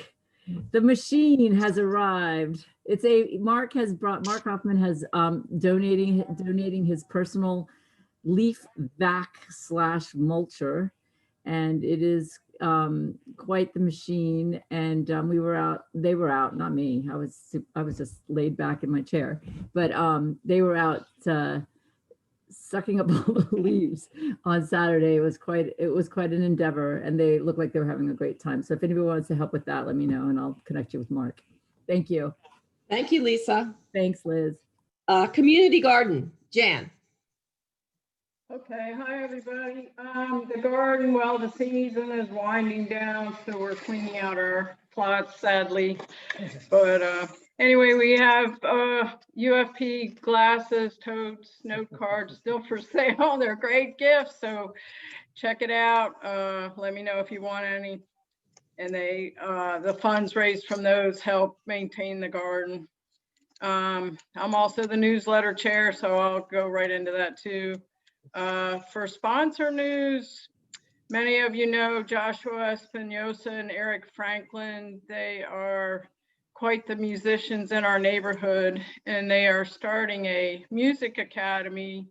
the machine has arrived. It's a, Mark Hoffman has donating his personal leaf vac / mulcher. And it is quite the machine. And they were out, not me. I was just laid back in my chair, but they were out sucking up all the leaves on Saturday. It was quite an endeavor, and they look like they were having a great time. So if anybody wants to help with that, let me know and I'll connect you with Mark. Thank you. Thank you, Lisa. Thanks, Liz. Community garden, Jan. Okay, hi everybody. The garden, well, the season is winding down, so we're cleaning out our plots, sadly. But anyway, we have UFP glasses, totes, note cards still for sale. They're great gifts, so check it out. Let me know if you want any. And the funds raised from those help maintain the garden. I'm also the newsletter chair, so I'll go right into that too. For sponsor news, many of you know Joshua Espinosa and Eric Franklin. They are quite the musicians in our neighborhood, and they are starting a music academy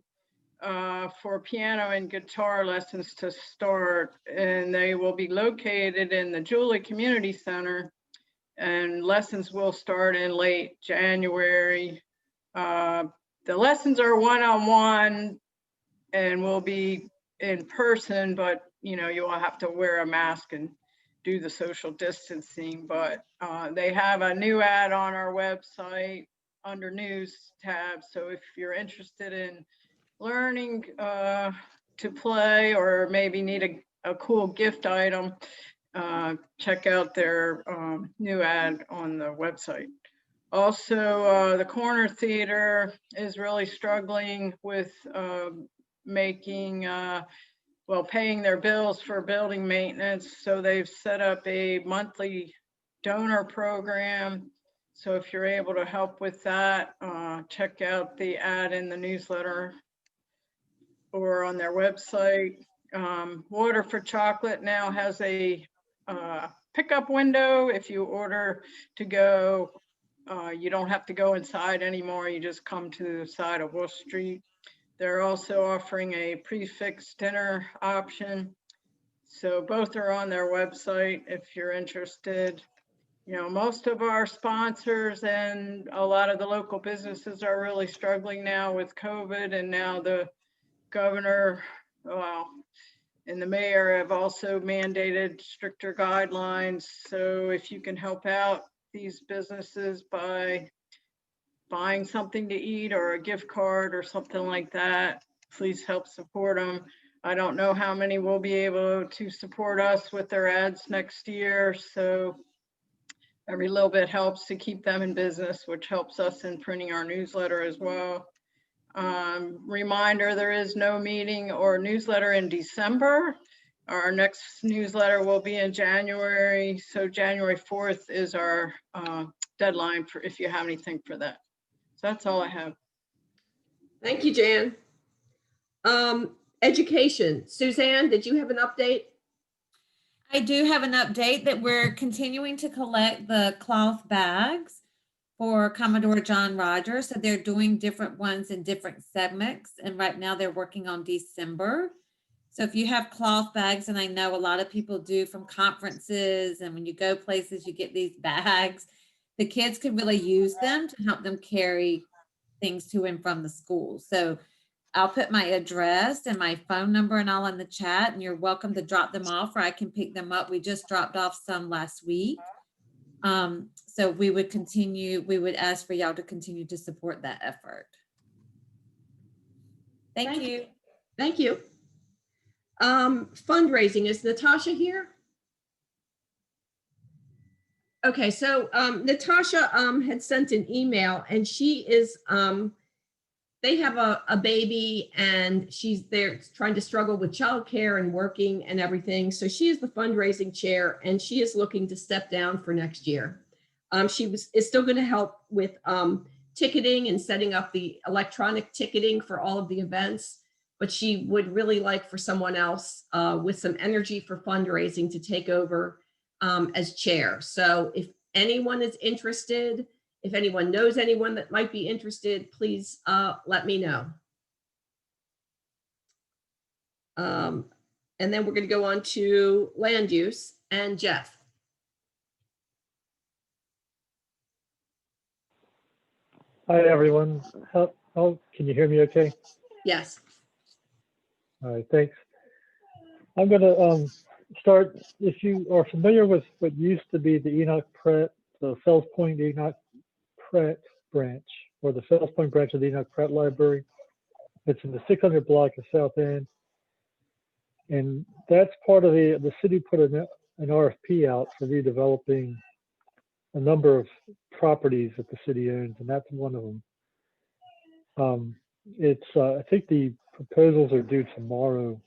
for piano and guitar lessons to start. And they will be located in the Julie Community Center, and lessons will start in late January. The lessons are one-on-one and will be in person, but you know, you will have to wear a mask and do the social distancing. But they have a new ad on our website under news tab. So if you're interested in learning to play, or maybe need a cool gift item, check out their new ad on the website. Also, the Corner Theater is really struggling with paying their bills for building maintenance. So they've set up a monthly donor program. So if you're able to help with that, check out the ad in the newsletter or on their website. Water for Chocolate now has a pickup window. If you order to go, you don't have to go inside anymore. You just come to the side of Wolf Street. They're also offering a prefix dinner option. So both are on their website if you're interested. You know, most of our sponsors and a lot of the local businesses are really struggling now with COVID, and now the governor, and the mayor have also mandated stricter guidelines. So if you can help out these businesses by buying something to eat or a gift card or something like that, please help support them. I don't know how many will be able to support us with their ads next year. So every little bit helps to keep them in business, which helps us in printing our newsletter as well. Reminder, there is no meeting or newsletter in December. Our next newsletter will be in January. So January 4th is our deadline for if you have anything for that. So that's all I have. Thank you, Jan. Education. Suzanne, did you have an update? I do have an update that we're continuing to collect the cloth bags for Commodore John Rogers. So they're doing different ones in different segments. And right now they're working on December. So if you have cloth bags, and I know a lot of people do from conferences, and when you go places, you get these bags, the kids can really use them to help them carry things to and from the school. So I'll put my address and my phone number and all in the chat, and you're welcome to drop them off, or I can pick them up. We just dropped off some last week. So we would ask for y'all to continue to support that effort. Thank you. Thank you. Fundraising, is Natasha here? Okay, so Natasha had sent an email, and she is, they have a baby, and they're trying to struggle with childcare and working and everything. So she is the fundraising chair, and she is looking to step down for next year. She is still going to help with ticketing and setting up the electronic ticketing for all of the events, but she would really like for someone else with some energy for fundraising to take over as chair. So if anyone is interested, if anyone knows anyone that might be interested, please let me know. And then we're going to go on to land use and Jeff. Hi, everyone. How, can you hear me okay? Yes. All right, thanks. I'm going to start. If you are familiar with what used to be the Enoch Pratt, the Fells Point Enoch Pratt branch, or the Fells Point branch of the Enoch Pratt Library, it's in the 600 block of South End. And that's part of the city put an RFP out for redeveloping a number of properties that the city owns, and that's one of them. I think the proposals are due tomorrow,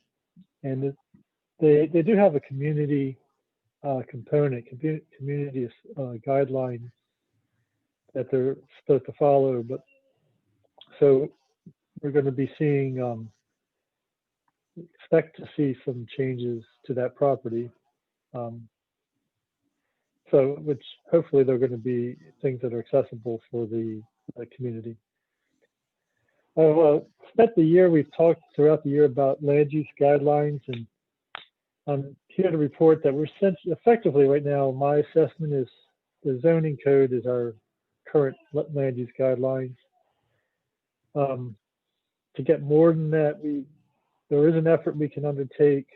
and they do have a community component, community guidelines that they're supposed to follow. But so we're going to be seeing, expect to see some changes to that property. So, which hopefully they're going to be things that are accessible for the community. I've spent the year, we've talked throughout the year about land use guidelines, and I'm here to report that we're effectively right now, my assessment is the zoning code is our current land use guidelines. To get more than that, there is an effort we can undertake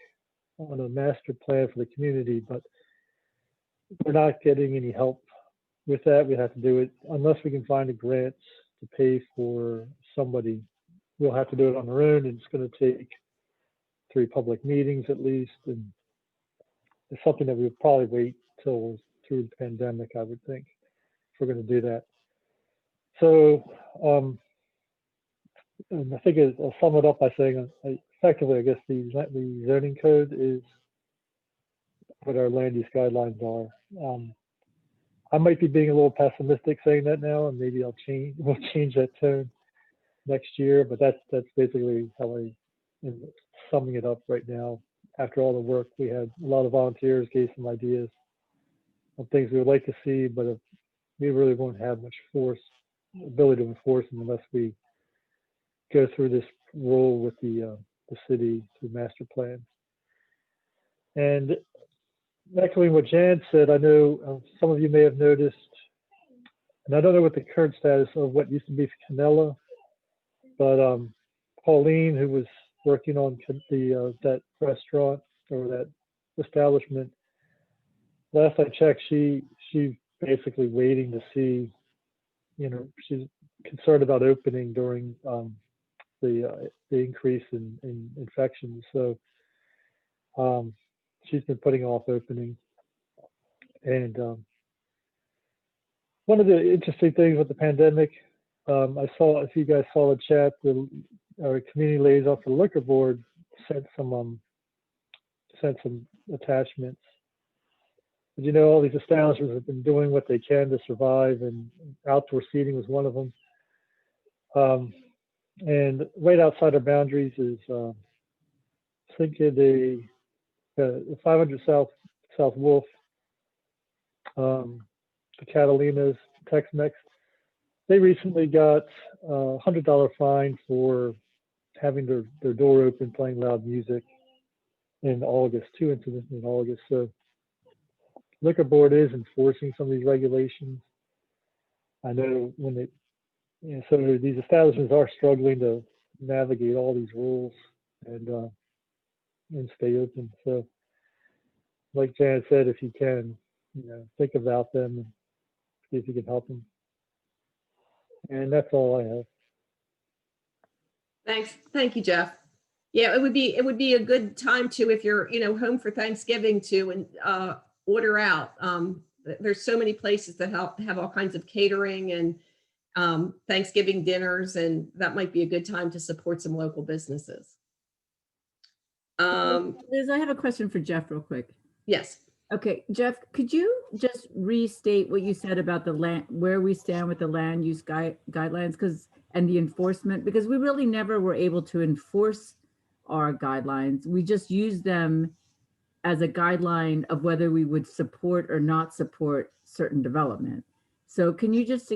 on a master plan for the community, but we're not getting any help with that. We have to do it unless we can find a grant to pay for somebody. We'll have to do it on our own, and it's going to take 3 public meetings at least, and it's something that we would probably wait till through the pandemic, I would think, if we're going to do that. So, and I think I'll sum it up by saying, effectively, I guess the zoning code is what our land use guidelines are. I might be being a little pessimistic saying that now, and maybe we'll change that tone next year, but that's basically how I am summing it up right now. After all the work, we had a lot of volunteers gave some ideas on things we would like to see, but we really won't have much ability to enforce them unless we go through this role with the city through master plan. And echoing what Jan said, I know some of you may have noticed, and I don't know what the current status of what used to be Canella, but Pauline, who was working on that restaurant or that establishment, last I checked, she's basically waiting to see, she's concerned about opening during the increase in infections. So she's been putting off opening. And one of the interesting things with the pandemic, I saw, if you guys saw the chat, our community liaison for the liquor board sent some attachments. But all these establishments have been doing what they can to survive, and outdoor seating was one of them. And right outside our boundaries is, I think the 500 South South Wolf, the Catalinas, Tex-Mex. They recently got a $100 fine for having their door open, playing loud music in August, 2 incidents in August. So Liquor Board is enforcing some of these regulations. I know when it, so these establishments are struggling to navigate all these rules and stay open. So like Janet said, if you can, think about them and see if you can help them. And that's all I have. Thanks. Thank you, Jeff. Yeah, it would be a good time to, if you're, home for Thanksgiving, to order out. There's so many places that have all kinds of catering and Thanksgiving dinners, and that might be a good time to support some local businesses. Liz, I have a question for Jeff real quick. Yes. Okay, Jeff, could you just restate what you said about the land, where we stand with the land use guidelines, and the enforcement, because we really never were able to enforce our guidelines. We just used them as a guideline of whether we would support or not support certain development. So can you just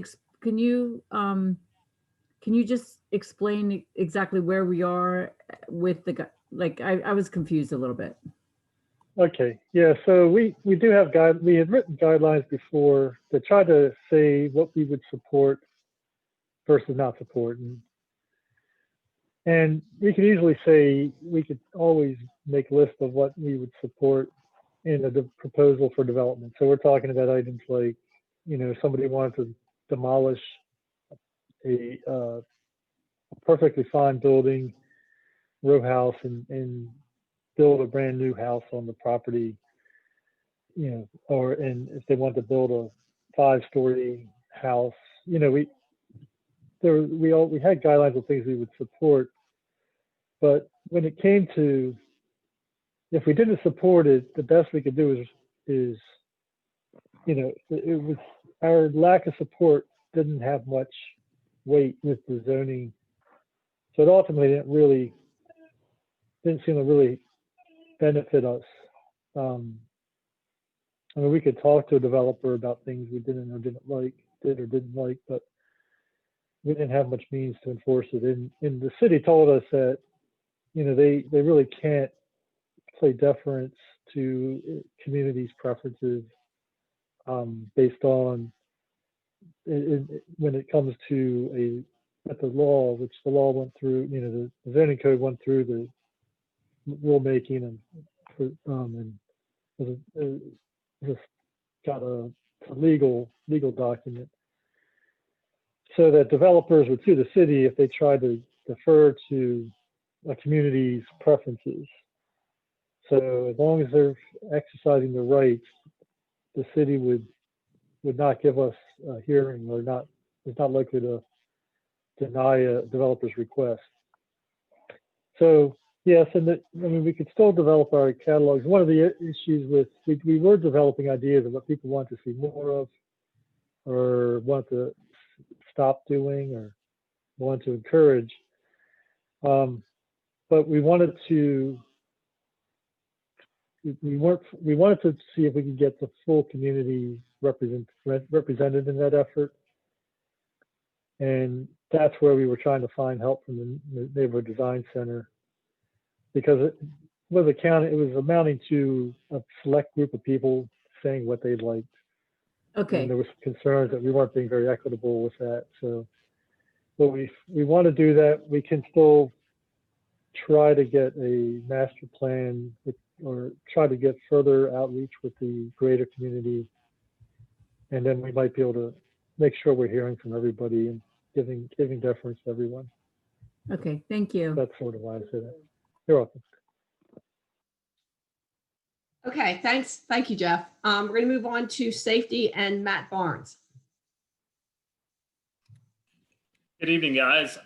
explain exactly where we are with the, like, I was confused a little bit. Okay, yeah, so we do have we had written guidelines before to try to say what we would support versus not support. And we could easily say, we could always make a list of what we would support in a proposal for development. So we're talking about items like, somebody wanted to demolish a perfectly fine building, row house, and build a brand new house on the property, and if they want to build a 5-story house, we had guidelines of things we would support. But when it came to, if we didn't support it, the best we could do is it was, our lack of support didn't have much weight with the zoning. So it ultimately didn't seem to really benefit us. I mean, we could talk to a developer about things we did or didn't like, but we didn't have much means to enforce it. And the city told us that, they really can't play deference to communities' preferences based on when it comes to the law, which the law went through, the zoning code went through the rulemaking and just got a legal document, so that developers would sue the city if they tried to defer to a community's preferences. So as long as they're exercising their rights, the city would not give us a hearing, or is not likely to deny a developer's request. So yes, we could still develop our catalogs. One of the issues with, we were developing ideas of what people want to see more of, or want to stop doing, or want to encourage. But we wanted to see if we could get the full community represented in that effort. And that's where we were trying to find help from the Neighborhood Design Center, because it was amounting to a select group of people saying what they liked. Okay. And there was concerns that we weren't being very equitable with that. So, but we want to do that. We can still try to get a master plan or try to get further outreach with the greater community. And then we might be able to make sure we're hearing from everybody and giving deference to everyone. Okay, thank you. That's sort of why I say that. You're welcome. Okay, thanks. Thank you, Jeff. We're going to move on to safety and Matt Barnes. Good evening, guys.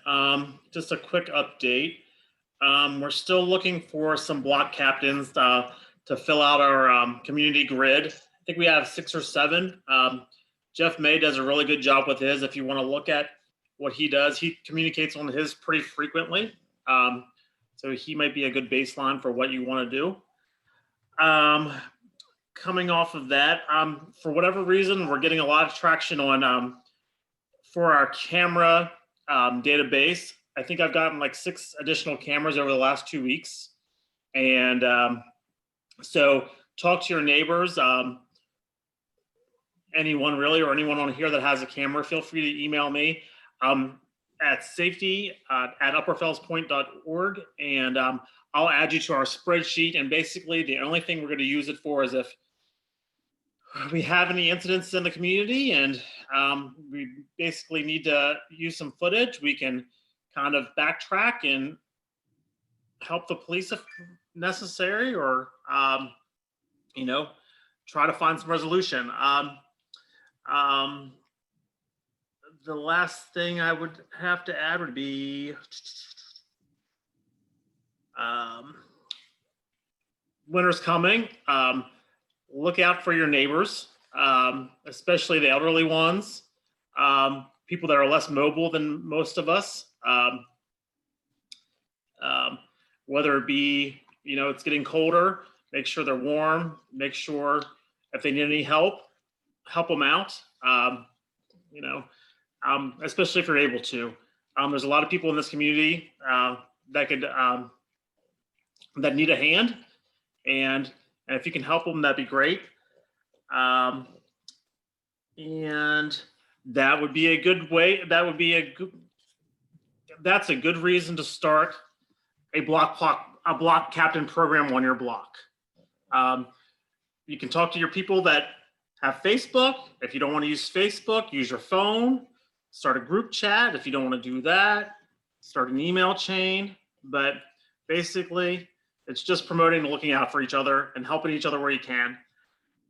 Just a quick update. We're still looking for some block captains to fill out our community grid. I think we have 6 or 7. Jeff May does a really good job with his. If you want to look at what he does, he communicates on his pretty frequently. So he might be a good baseline for what you want to do. coming off of that, for whatever reason, we're getting a lot of traction on for our camera database. I think I've gotten like 6 additional cameras over the last 2 weeks. And so talk to your neighbors, anyone really, or anyone on here that has a camera, feel free to email me at safety@upperfellspoint.org. And I'll add you to our spreadsheet. And basically the only thing we're going to use it for is if we have any incidents in the community and we basically need to use some footage, we can kind of backtrack and help the police if necessary, or you know, try to find some resolution. The last thing I would have to add would be winter's coming. Look out for your neighbors, especially the elderly ones, people that are less mobile than most of us. Whether it be, you know, it's getting colder, make sure they're warm, make sure if they need any help, help them out, you know, especially if you're able to. There's a lot of people in this community that could, that need a hand, and if you can help them, that'd be great. And that would be a good way, that's a good reason to start a block captain program on your block. You can talk to your people that have Facebook. If you don't want to use Facebook, use your phone, start a group chat. If you don't want to do that, start an email chain. But basically, it's just promoting and looking out for each other and helping each other where you can.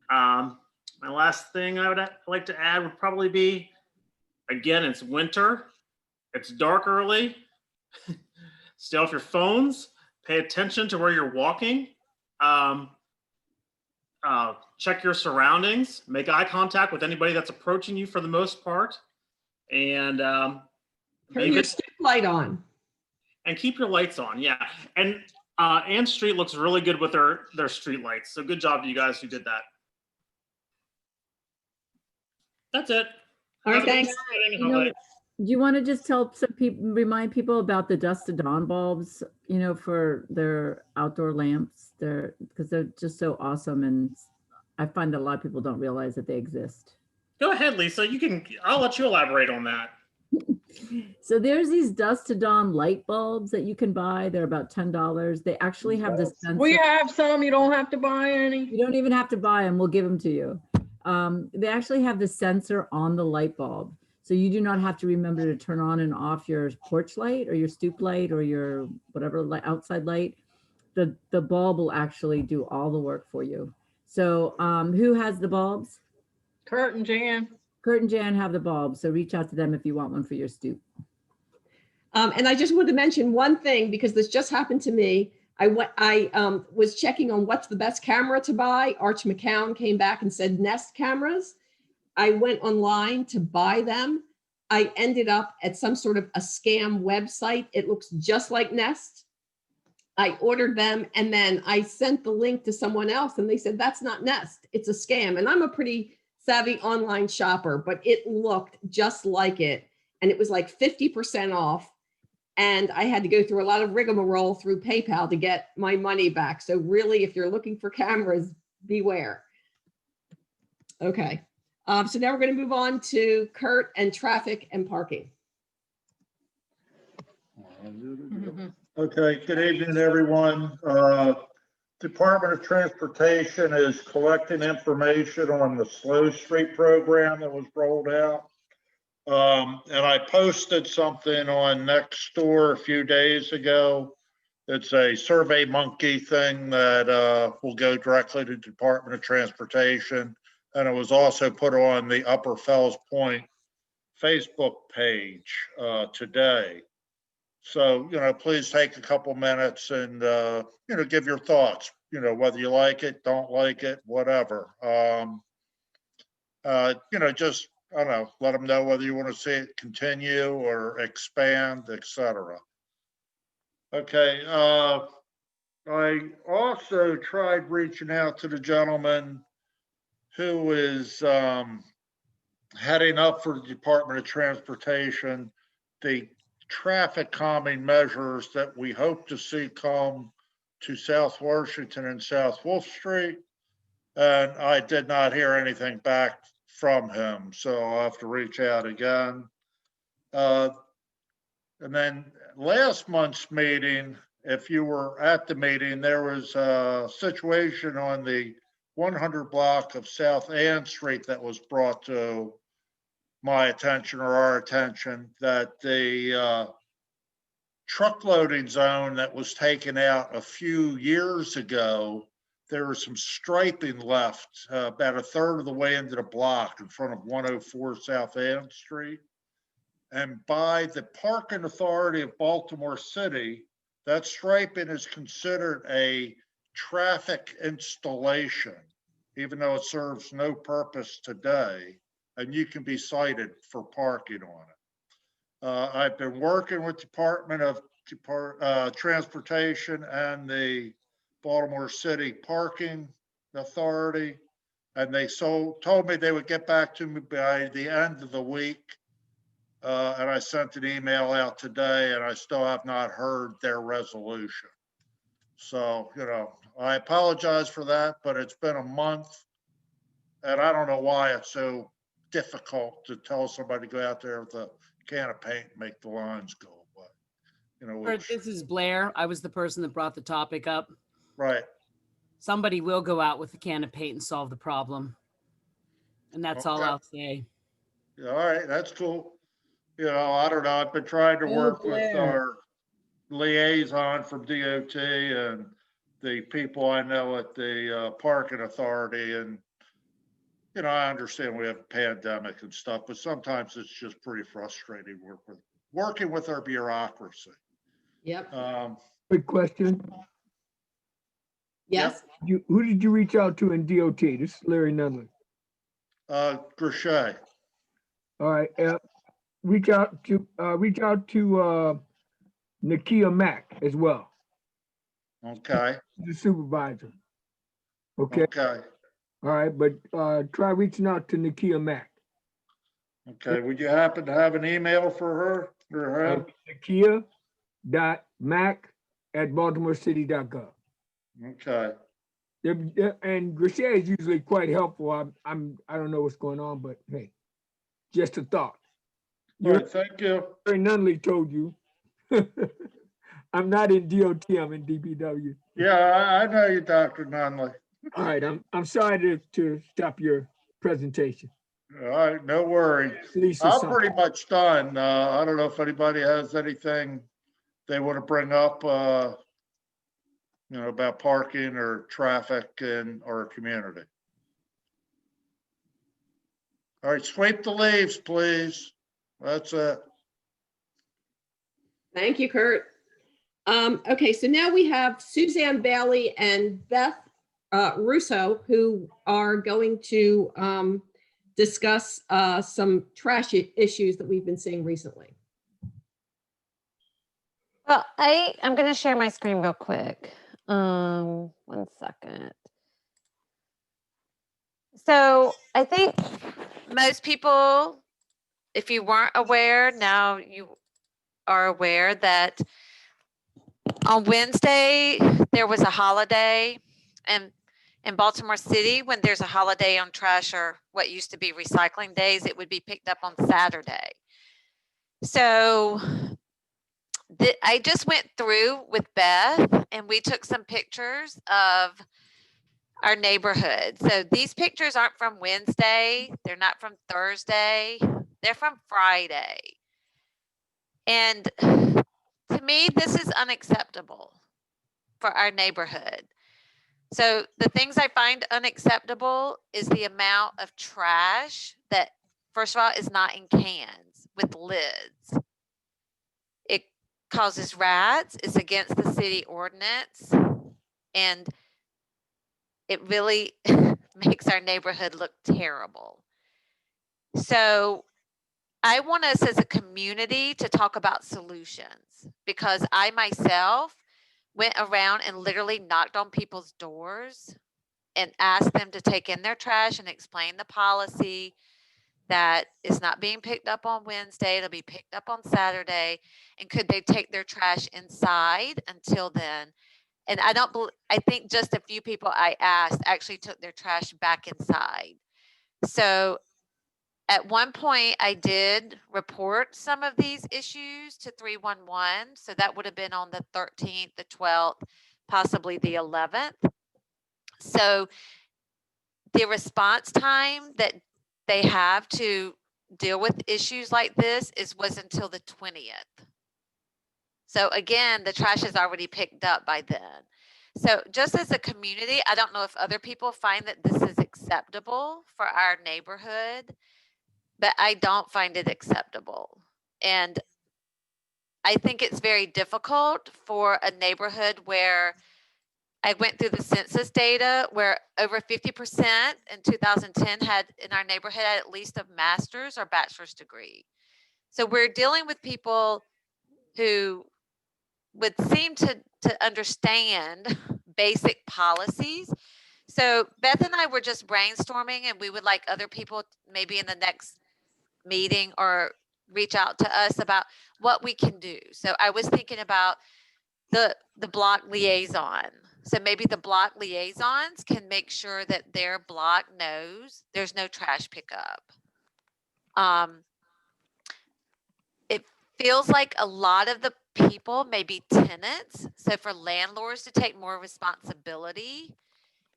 My last thing I would like to add would probably be, again, it's winter, it's dark early. Stay off your phones, pay attention to where you're walking. Check your surroundings, make eye contact with anybody that's approaching you for the most part. And turn your street light on. And keep your lights on, yeah. And Ann Street looks really good with their street lights. So good job to you guys who did that. That's it. All right, thanks. You know, do you want to just tell some people, remind people about the dusk to dawn bulbs, you know, for their outdoor lamps? Because they're just so awesome, and I find that a lot of people don't realize that they exist. Go ahead, Lisa. I'll let you elaborate on that. So there's these dusk to dawn light bulbs that you can buy. They're about $10. They actually have this sensor. We have some. You don't have to buy any. You don't even have to buy them. We'll give them to you. They actually have the sensor on the light bulb. So you do not have to remember to turn on and off your porch light or your stoop light or your whatever outside light. The bulb will actually do all the work for you. So who has the bulbs? Kurt and Jan. Kurt and Jan have the bulbs. So reach out to them if you want one for your stoop. And I just wanted to mention one thing, because this just happened to me. I was checking on what's the best camera to buy. Arch McCown came back and said Nest cameras. I went online to buy them. I ended up at some sort of a scam website. It looks just like Nest. I ordered them and then I sent the link to someone else and they said, that's not Nest, it's a scam. And I'm a pretty savvy online shopper, but it looked just like it. And it was like 50% off. And I had to go through a lot of rigmarole through PayPal to get my money back. So really, if you're looking for cameras, beware. Okay. So now we're going to move on to Kurt and traffic and parking. Okay, good evening, everyone. Department of Transportation is collecting information on the Slow Street program that was rolled out. And I posted something on Nextdoor a few days ago. It's a Survey Monkey thing that will go directly to Department of Transportation. And it was also put on the Upper Fells Point Facebook page today. So, please take a couple minutes and, give your thoughts, whether you like it, don't like it, whatever. Just, I don't know, let them know whether you want to see it continue or expand, etc. Okay. I also tried reaching out to the gentleman who is heading up for the Department of Transportation the traffic calming measures that we hope to see come to South Washington and South Wolf Street. And I did not hear anything back from him, so I'll have to reach out again. And then last month's meeting, if you were at the meeting, there was a situation on the 100 block of South Ann Street that was brought to my attention or our attention, that the truck loading zone that was taken out a few years ago, there was some striping left about a third of the way into the block in front of 104 South Ann Street. And by the Parking Authority of Baltimore City, that striping is considered a traffic installation, even though it serves no purpose today, and you can be cited for parking on it. I've been working with Department of Transportation and the Baltimore City Parking Authority, and they told me they would get back to me by the end of the week. And I sent an email out today, and I still have not heard their resolution. So, you know, I apologize for that, but it's been a month, and I don't know why it's so difficult to tell somebody to go out there with a can of paint and make the lines go away. You know, Kurt, this is Blair. I was the person that brought the topic up. Right. Somebody will go out with a can of paint and solve the problem. And that's all Okay. I'll say. Yeah, all right, that's cool. You know, I don't know. I've been trying to work with our liaison from DOT and the people I know at the Parking Authority. And, you know, I understand we have a pandemic and stuff, but sometimes it's just pretty frustrating working with our bureaucracy. Yep. Quick question. Yes. Who did you reach out to in DOT? This is Larry Nunley. Grachet. All right. Reach out to Nakia Mack as well. Okay. The supervisor. Okay. Okay. All right, but try reaching out to Nakia Mack. Okay. Would you happen to have an email for her or him? Nakia.mack@baltimorecity.gov. Okay. And Grachet is usually quite helpful. I don't know what's going on, but hey, just a thought. All right, thank you. Larry Nunley told you. I'm not in DOT, I'm in DPW. Yeah, I know you, Dr. Nunley. All right, I'm sorry to stop your presentation. All right, no worries. Lisa, I'm pretty much done. I don't know if anybody has anything they want to bring up, you know, about parking or traffic in our community. All right, sweep the leaves, please. That's it. Thank you, Kurt. Okay, so now we have Suzanne Bailey and Beth Russo, who are going to discuss some trash issues that we've been seeing recently. Well, I'm going to share my screen real quick. 1 second. So I think most people, if you weren't aware, now you are aware that on Wednesday, there was a holiday, and in Baltimore City, when there's a holiday on trash or what used to be recycling days, it would be picked up on Saturday. So I just went through with Beth and we took some pictures of our neighborhood. So these pictures aren't from Wednesday. They're not from Thursday. They're from Friday. And to me, this is unacceptable for our neighborhood. So the things I find unacceptable is the amount of trash that, first of all, is not in cans with lids. It causes rats. It's against the city ordinance. And it really makes our neighborhood look terrible. So I want us as a community to talk about solutions, because I myself went around and literally knocked on people's doors and ask them to take in their trash and explain the policy that is not being picked up on Wednesday, it'll be picked up on Saturday, and could they take their trash inside until then? And I think just a few people I asked actually took their trash back inside. So at one point I did report some of these issues to 311. So that would have been on the 13th, the 12th, possibly the 11th. So the response time that they have to deal with issues like this was until the 20th. So again, the trash is already picked up by then. So just as a community, I don't know if other people find that this is acceptable for our neighborhood, but I don't find it acceptable. And I think it's very difficult for a neighborhood where I went through the census data where over 50% in 2010 had in our neighborhood had at least a master's or bachelor's degree. So we're dealing with people who would seem to understand basic policies. So Beth and I were just brainstorming, and we would like other people maybe in the next meeting or reach out to us about what we can do. So I was thinking about the block liaison. So maybe the block liaisons can make sure that their block knows there's no trash pickup. It feels like a lot of the people may be tenants. So for landlords to take more responsibility,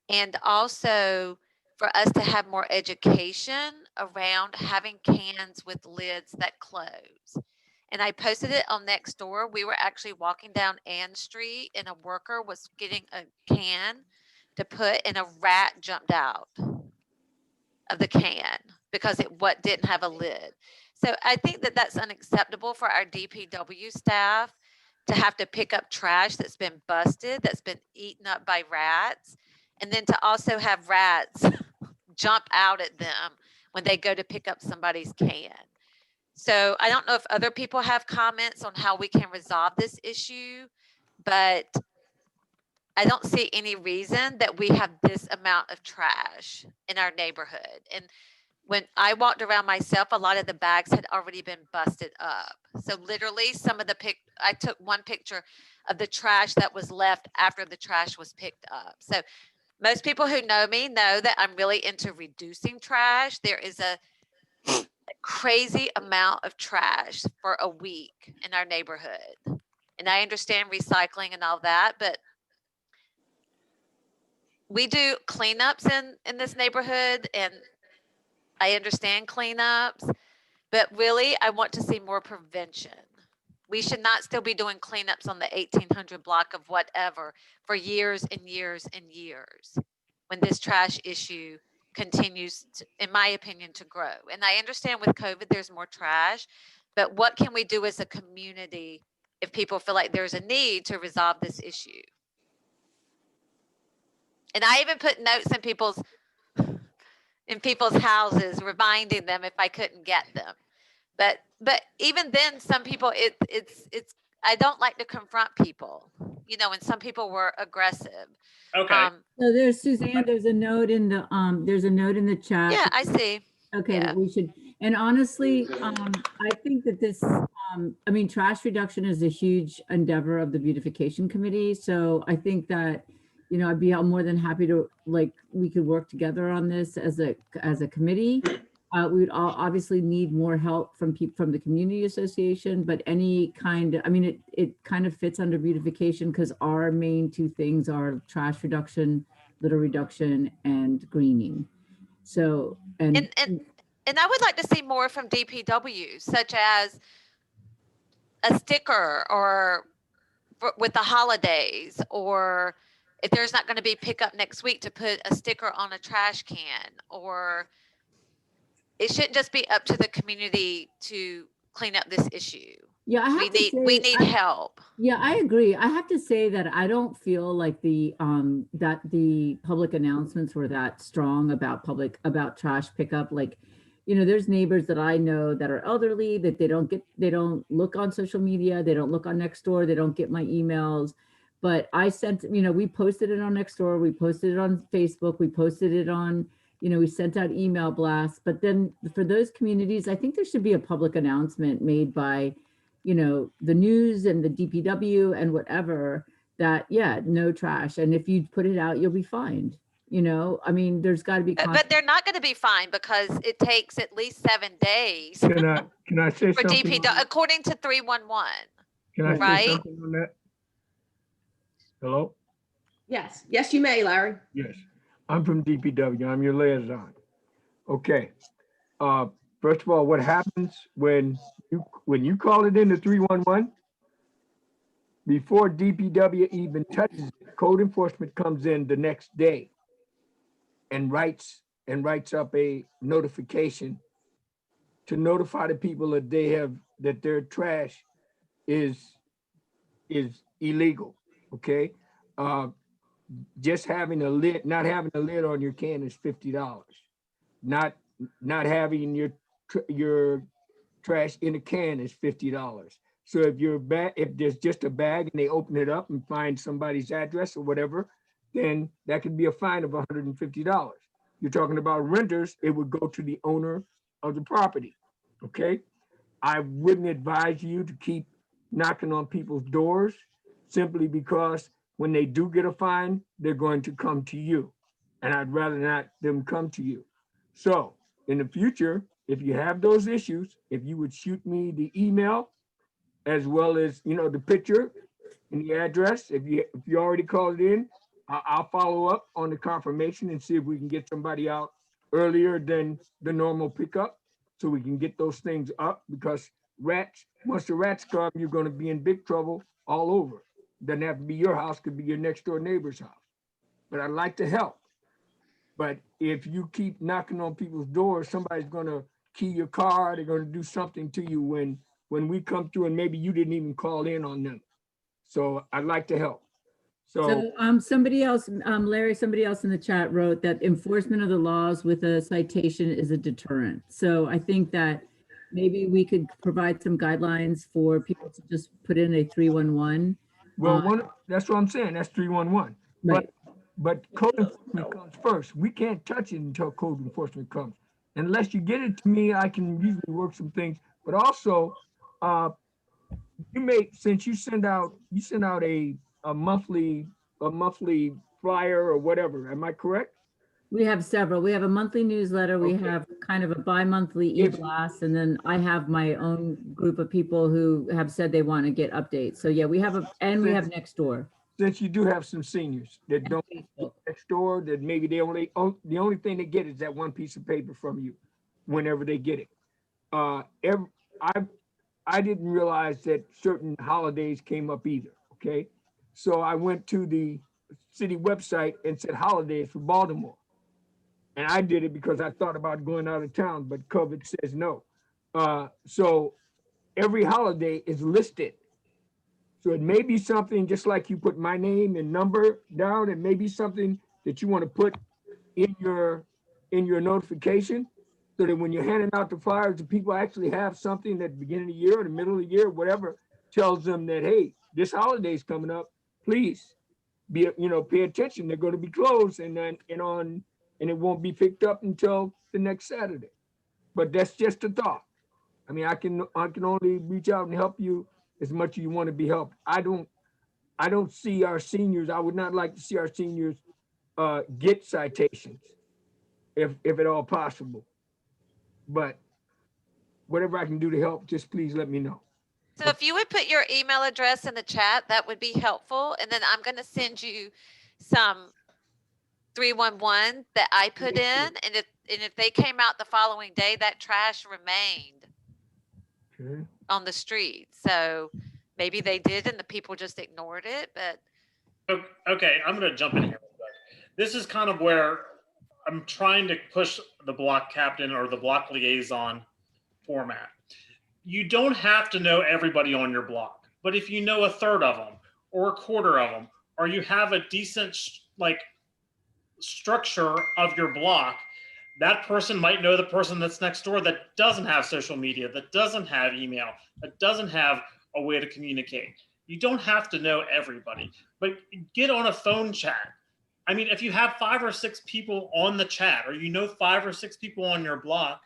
and also for us to have more education around having cans with lids that close. And I posted it on Nextdoor. We were actually walking down Ann Street and a worker was getting a can to put and a rat jumped out of the can because it didn't have a lid. So I think that that's unacceptable for our DPW staff to have to pick up trash that's been busted, that's been eaten up by rats, and then to also have rats jump out at them when they go to pick up somebody's can. So I don't know if other people have comments on how we can resolve this issue, but I don't see any reason that we have this amount of trash in our neighborhood. And when I walked around myself, a lot of the bags had already been busted up. So literally I took one picture of the trash that was left after the trash was picked up. So most people who know me know that I'm really into reducing trash. There is a crazy amount of trash for a week in our neighborhood. And I understand recycling and all that, but we do cleanups in this neighborhood, and I understand cleanups, but really I want to see more prevention. We should not still be doing cleanups on the 1800 block of whatever for years and years and years when this trash issue continues, in my opinion, to grow. And I understand with COVID, there's more trash, but what can we do as a community if people feel like there's a need to resolve this issue? And I even put notes in people's houses, reminding them if I couldn't get them. But even then, some people, it's I don't like to confront people, and some people were aggressive. Okay. So there's Suzanne, there's a note in the chat. Yeah, I see. Okay, Yeah. that we should, and honestly, I think that this, trash reduction is a huge endeavor of the beautification committee. So I think that, I'd be more than happy to, we could work together on this as a committee. We would all obviously need more help from people from the community association, but any kind of, it kind of fits under beautification because our main two things are trash reduction, litter reduction, and greening. So, And I would like to see more from DPW, such as a sticker or with the holidays, or if there's not going to be pickup next week, to put a sticker on a trash can. Or it shouldn't just be up to the community to clean up this issue. Yeah, we need help. Yeah, I agree. I have to say that I don't feel like the public announcements were that strong about trash pickup. There's neighbors that I know that are elderly, that they don't look on social media, they don't look on Nextdoor, they don't get my emails. But I sent, we posted it on Nextdoor, we posted it on Facebook, we posted it on, we sent out email blasts. But then for those communities, I think there should be a public announcement made by, the news and the DPW and whatever, that, yeah, no trash. And if you put it out, you'll be fined. I mean, there's got to be. But they're not going to be fined because it takes at least 7 days Can I say for something? DPW, according to 311. Can I say right? something on that? Hello? Yes, yes, you may, Larry. Yes, I'm from DPW. I'm your liaison. Okay. First of all, what happens when you call it into 311? Before DPW even touches it, code enforcement comes in the next day and writes up a notification to notify the people that that their trash is illegal. Okay. Just having a lid, not having a lid on your can is $50. Not having your trash in a can is $50. So if there's just a bag and they open it up and find somebody's address or whatever, then that could be a fine of $150. You're talking about renters, it would go to the owner of the property. Okay. I wouldn't advise you to keep knocking on people's doors simply because when they do get a fine, they're going to come to you. And I'd rather not them come to you. So in the future, if you have those issues, if you would shoot me the email as well as, the picture and the address, if you already called in, I'll follow up on the confirmation and see if we can get somebody out earlier than the normal pickup so we can get those things up, because once the rats come, you're going to be in big trouble all over. Doesn't have to be your house, could be your next door neighbor's house. But I'd like to help. But if you keep knocking on people's doors, somebody's going to key your car, they're going to do something to you when we come through and maybe you didn't even call in on them. So I'd like to help. So somebody else, Larry, somebody else in the chat wrote that enforcement of the laws with a citation is a deterrent. So I think that maybe we could provide some guidelines for people to just put in a 311. Well, that's what I'm saying. That's 311. Right. But code enforcement comes first. We can't touch it until code enforcement comes. Unless you get it to me, I can usually work some things. But also, since you send out a monthly flyer or whatever. Am I correct? We have several. We have a monthly newsletter. We have kind of a bi-monthly e-blast, and then I have my own group of people who have said they want to get updates. So yeah, we have we have Nextdoor. Since you do have some seniors that don't Nextdoor, that maybe the only thing they get is that one piece of paper from you whenever they get it. I didn't realize that certain holidays came up either. Okay. So I went to the city website and said holidays for Baltimore. And I did it because I thought about going out of town, but COVID says no. So every holiday is listed. So it may be something just like you put my name and number down, it may be something that you want to put in your notification so that when you're handing out the flyers, the people actually have something at the beginning of the year or the middle of the year, whatever, tells them that, hey, this holiday's coming up, please pay attention. They're going to be closed and it won't be picked up until the next Saturday. But that's just a thought. I mean, I can only reach out and help you as much as you want to be helped. I don't see our seniors. I would not like to see our seniors get citations if at all possible. But whatever I can do to help, just please let me know. So if you would put your email address in the chat, that would be helpful. And then I'm going to send you some 311 that I put in. And if they came out the following day, that trash remained on the street. So maybe they did and the people just ignored it. But okay, I'm going to jump in here. This is kind of where I'm trying to push the block captain or the block liaison format. You don't have to know everybody on your block, but if you know a third of them or a quarter of them, or you have a decent structure of your block, that person might know the person that's next door that doesn't have social media, that doesn't have email, that doesn't have a way to communicate. You don't have to know everybody, but get on a phone chat. I mean, if you have 5 or 6 people on the chat, or 5 or 6 people on your block,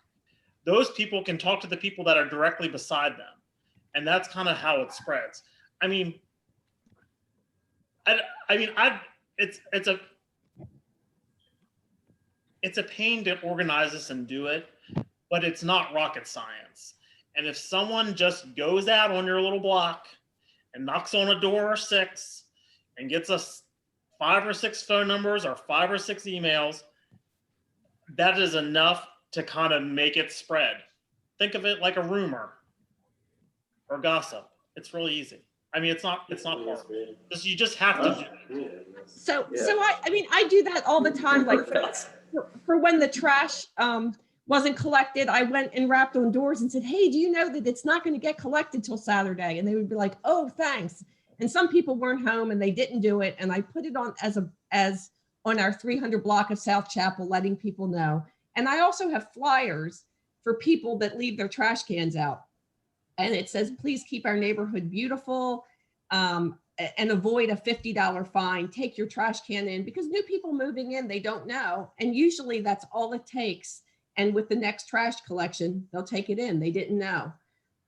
those people can talk to the people that are directly beside them. And that's kind of how it spreads. I mean, it's a pain to organize this and do it, but it's not rocket science. And if someone just goes out on your little block and knocks on a door or 6 and gets us 5 or 6 phone numbers or 5 or 6 emails, that is enough to kind of make it spread. Think of it like a rumor or gossip. It's really easy. I mean, it's not hard. You just have to do it. So I mean, I do that all the time. Like for when the trash wasn't collected, I went and rapped on doors and said, hey, do you know that it's not going to get collected till Saturday? And they would be like, oh, thanks. And some people weren't home and they didn't do it. And I put it on as on our 300 block of South Chapel, letting people know. And I also have flyers for people that leave their trash cans out. And it says, please keep our neighborhood beautiful and avoid a $50 fine. Take your trash can in, because new people moving in, they don't know. And usually that's all it takes. And with the next trash collection, they'll take it in. They didn't know.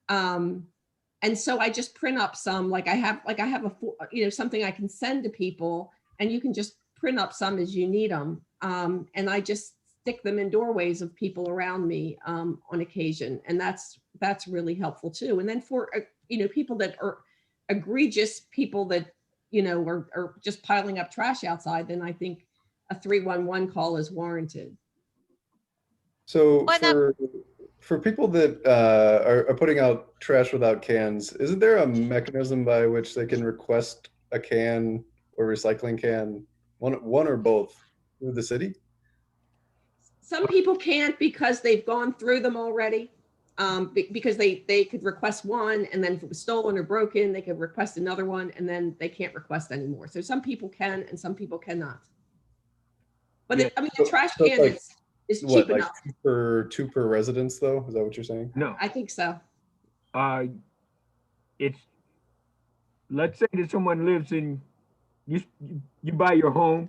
And so I just print up some, I have a, something I can send to people, and you can just print up some as you need them. And I just stick them in doorways of people around me on occasion. And that's really helpful too. And then for, people that are egregious people that, are just piling up trash outside, then I think a 311 call is warranted. So for people that are putting out trash without cans, isn't there a mechanism by which they can request a can or recycling can, one or both, through the city? Some people can't because they've gone through them already. Because they could request one, and then if it was stolen or broken, they could request another one, and then they can't request anymore. So some people can and some people cannot. But Yeah, the trash can is cheap enough. Two per residence, though? Is that what you're saying? No. I think so. It's, let's say that someone lives in, you buy your home,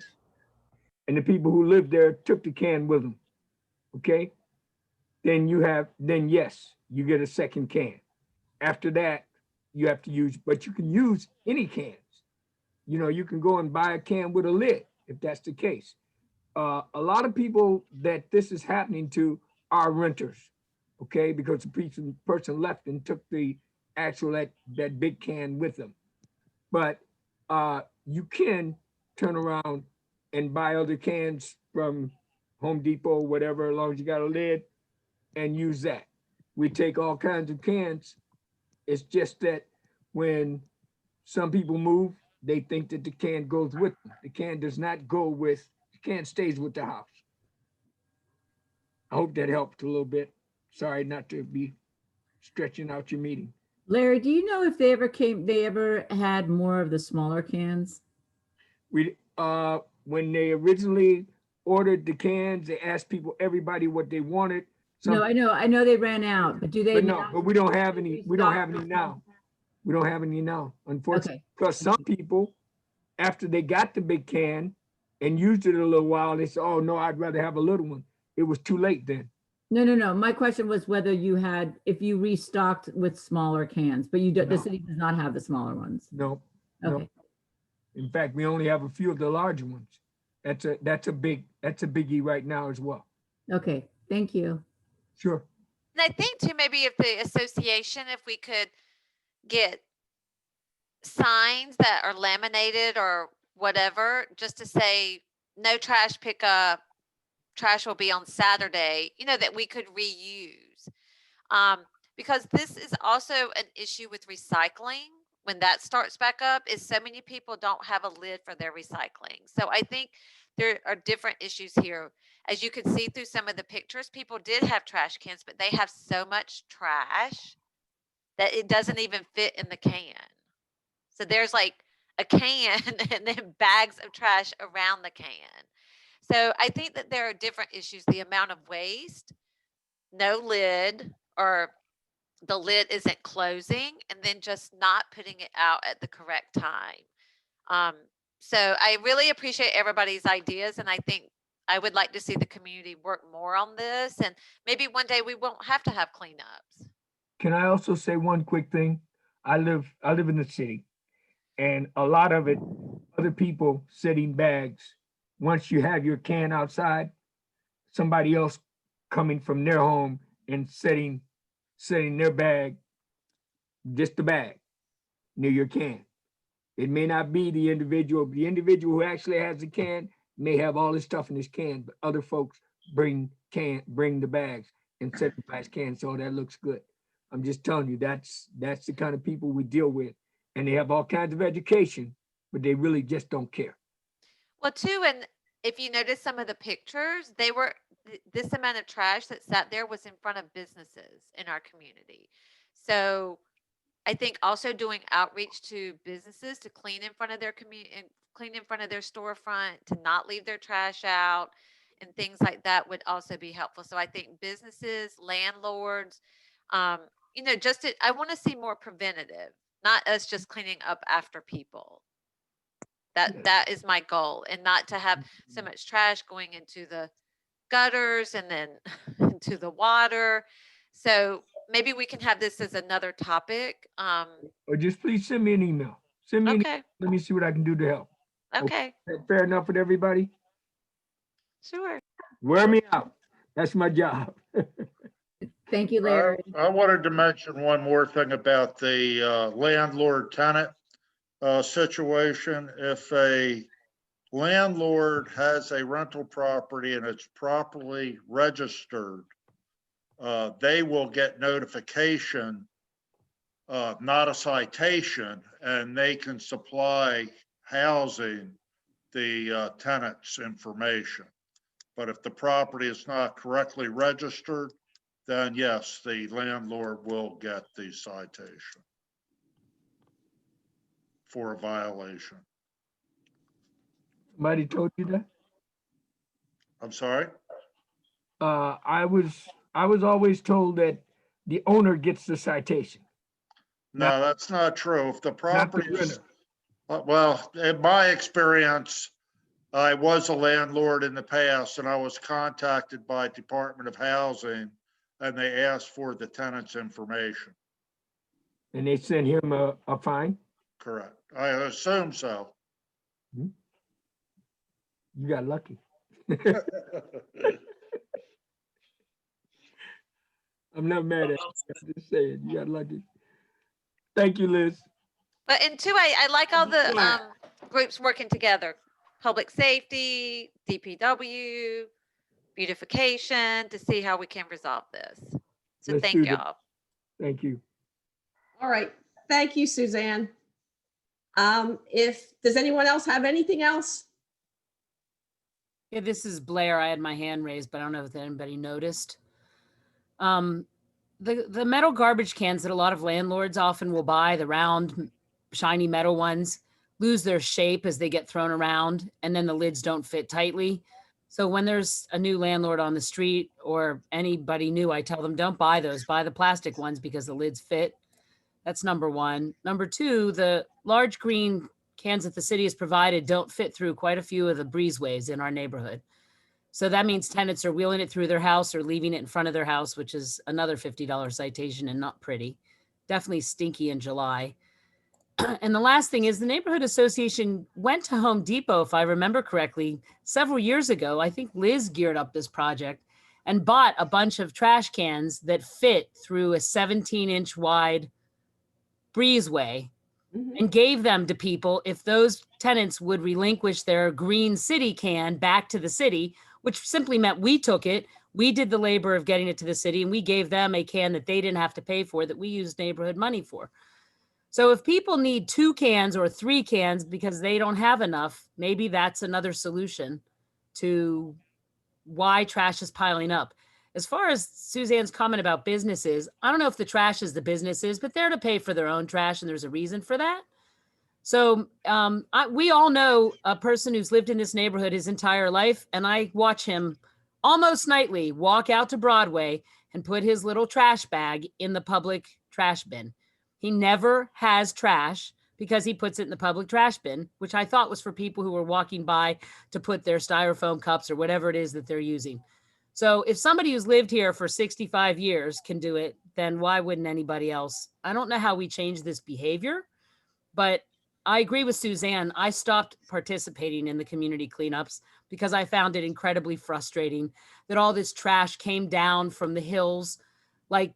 and the people who live there took the can with them, okay? Then yes, you get a second can. After that, you have to use, but you can use any cans. You can go and buy a can with a lid, if that's the case. A lot of people that this is happening to are renters, okay? Because the person left and took the actual, that big can with them. But you can turn around and buy other cans from Home Depot, whatever, as long as you got a lid, and use that. We take all kinds of cans. It's just that when some people move, they think that the can goes with them. The can does not go with, the can stays with the house. I hope that helped a little bit. Sorry not to be stretching out your meeting. Larry, do you know if they ever had more of the smaller cans? When they originally ordered the cans, they asked everybody what they wanted. No, I know they ran out, but do they? But we don't have any. We don't have any now. We don't have any now, unfortunately, because some people, after they got the big can and used it a little while, they said, "Oh no, I'd rather have a little one." It was too late then. No. My question was whether if you restocked with smaller cans, but the city does not have the smaller ones. No. Okay. No. In fact, we only have a few of the larger ones. That's a biggie right now as well. Okay, thank you. Sure. And I think too, maybe if the association, if we could get signs that are laminated or whatever, just to say no trash pickup, trash will be on Saturday, that we could reuse. Because this is also an issue with recycling. When that starts back up, is so many people don't have a lid for their recycling. So I think there are different issues here. As you can see through some of the pictures, people did have trash cans, but they have so much trash that it doesn't even fit in the can. So there's like a can and then bags of trash around the can. So I think that there are different issues. The amount of waste, no lid, or the lid isn't closing, and then just not putting it out at the correct time. So I really appreciate everybody's ideas, and I think I would like to see the community work more on this, and maybe one day we won't have to have cleanups. Can I also say one quick thing? I live in the city, and a lot of it, other people setting bags. Once you have your can outside, somebody else coming from their home and setting their bag, just the bag, near your can. It may not be the individual. The individual who actually has the can may have all his stuff in his can, but other folks bring the bags and set it by his can, so that looks good. I'm just telling you, that's the kind of people we deal with, and they have all kinds of education, but they really just don't care. Well, too, and if you notice some of the pictures, this amount of trash that sat there was in front of businesses in our community. So I think also doing outreach to businesses to clean in front of their community and clean in front of their storefront, to not leave their trash out and things like that would also be helpful. So I think businesses, landlords, I want to see more preventative, not us just cleaning up after people. That is my goal, and not to have so much trash going into the gutters and then into the water. So maybe we can have this as another topic. Or just please send me an email. Send me an email. Let me see what I can do to help. Okay. Fair enough with everybody? Sure. Wear me out. That's my job. Thank you, Larry. I wanted to mention one more thing about the landlord tenant situation. If a landlord has a rental property and it's properly registered, they will get notification, not a citation, and they can supply housing the tenant's information. But if the property is not correctly registered, then yes, the landlord will get the citation for a violation. Somebody told you that? I'm sorry? I was always told that the owner gets the citation. No, that's not true. If the property is, well, in my experience, I was a landlord in the past and I was contacted by Department of Housing and they asked for the tenant's information. And they sent him a fine? Correct. I assume so. You got lucky. I'm not mad at you. I'm just saying, you got lucky. Thank you, Liz. But and two, I like all the groups working together. Public safety, DPW, beautification, to see how we can resolve this. So Let's thank do that. y'all. Thank you. All right. Thank you, Suzanne. Does anyone else have anything else? Yeah, this is Blair. I had my hand raised, but I don't know if anybody noticed. The metal garbage cans that a lot of landlords often will buy, the round, shiny metal ones, lose their shape as they get thrown around, and then the lids don't fit tightly. So when there's a new landlord on the street or anybody new, I tell them, don't buy those, buy the plastic ones because the lids fit. That's number one. Number two, the large green cans that the city has provided don't fit through quite a few of the breezeways in our neighborhood. So that means tenants are wheeling it through their house or leaving it in front of their house, which is another $50 citation and not pretty. Definitely stinky in July. And the last thing is the neighborhood association went to Home Depot, if I remember correctly, several years ago. I think Liz geared up this project and bought a bunch of trash cans that fit through a 17-inch wide breezeway and gave them to people if those tenants would relinquish their green city can back to the city, which simply meant we took it, we did the labor of getting it to the city, and we gave them a can that they didn't have to pay for, that we used neighborhood money for. So if people need 2 cans or 3 cans because they don't have enough, maybe that's another solution to why trash is piling up. As far as Suzanne's comment about businesses, I don't know if the trash is the businesses, but they're to pay for their own trash, and there's a reason for that. So we all know a person who's lived in this neighborhood his entire life, and I watch him almost nightly walk out to Broadway and put his little trash bag in the public trash bin. He never has trash because he puts it in the public trash bin, which I thought was for people who were walking by to put their styrofoam cups or whatever it is that they're using. So if somebody who's lived here for 65 years can do it, then why wouldn't anybody else? I don't know how we change this behavior, but I agree with Suzanne. I stopped participating in the community cleanups because I found it incredibly frustrating that all this trash came down from the hills, like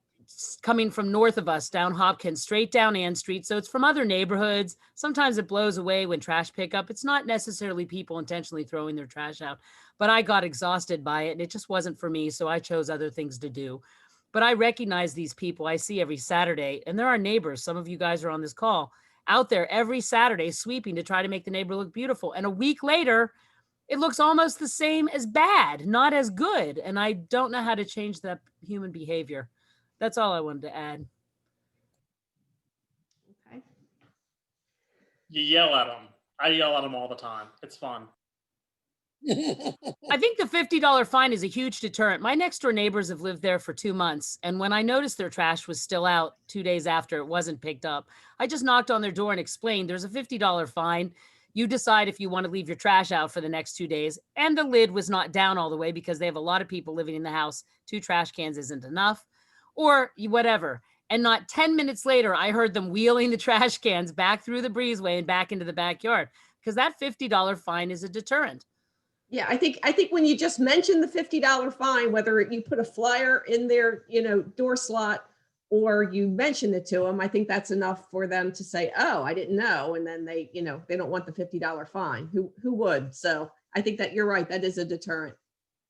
coming from north of us down Hopkins, straight down Ann Street. So it's from other neighborhoods. Sometimes it blows away when trash pickup. It's not necessarily people intentionally throwing their trash out, but I got exhausted by it and it just wasn't for me. So I chose other things to do. But I recognize these people I see every Saturday, and they're our neighbors. Some of you guys are on this call out there every Saturday sweeping to try to make the neighborhood look beautiful. And a week later, it looks almost the same as bad, not as good. And I don't know how to change that human behavior. That's all I wanted to add. Okay. You yell at them. I yell at them all the time. It's fun. I think the $50 fine is a huge deterrent. My next door neighbors have lived there for 2 months. And when I noticed their trash was still out 2 days after it wasn't picked up, I just knocked on their door and explained there's a $50 fine. You decide if you want to leave your trash out for the next 2 days. And the lid was not down all the way because they have a lot of people living in the house. 2 trash cans isn't enough, or whatever. And not 10 minutes later, I heard them wheeling the trash cans back through the breezeway and back into the backyard because that $50 fine is a deterrent. Yeah, I think when you just mention the $50 fine, whether you put a flyer in their, door slot or you mention it to them, I think that's enough for them to say, oh, I didn't know. And then they don't want the $50 fine. Who would? So I think that you're right. That is a deterrent.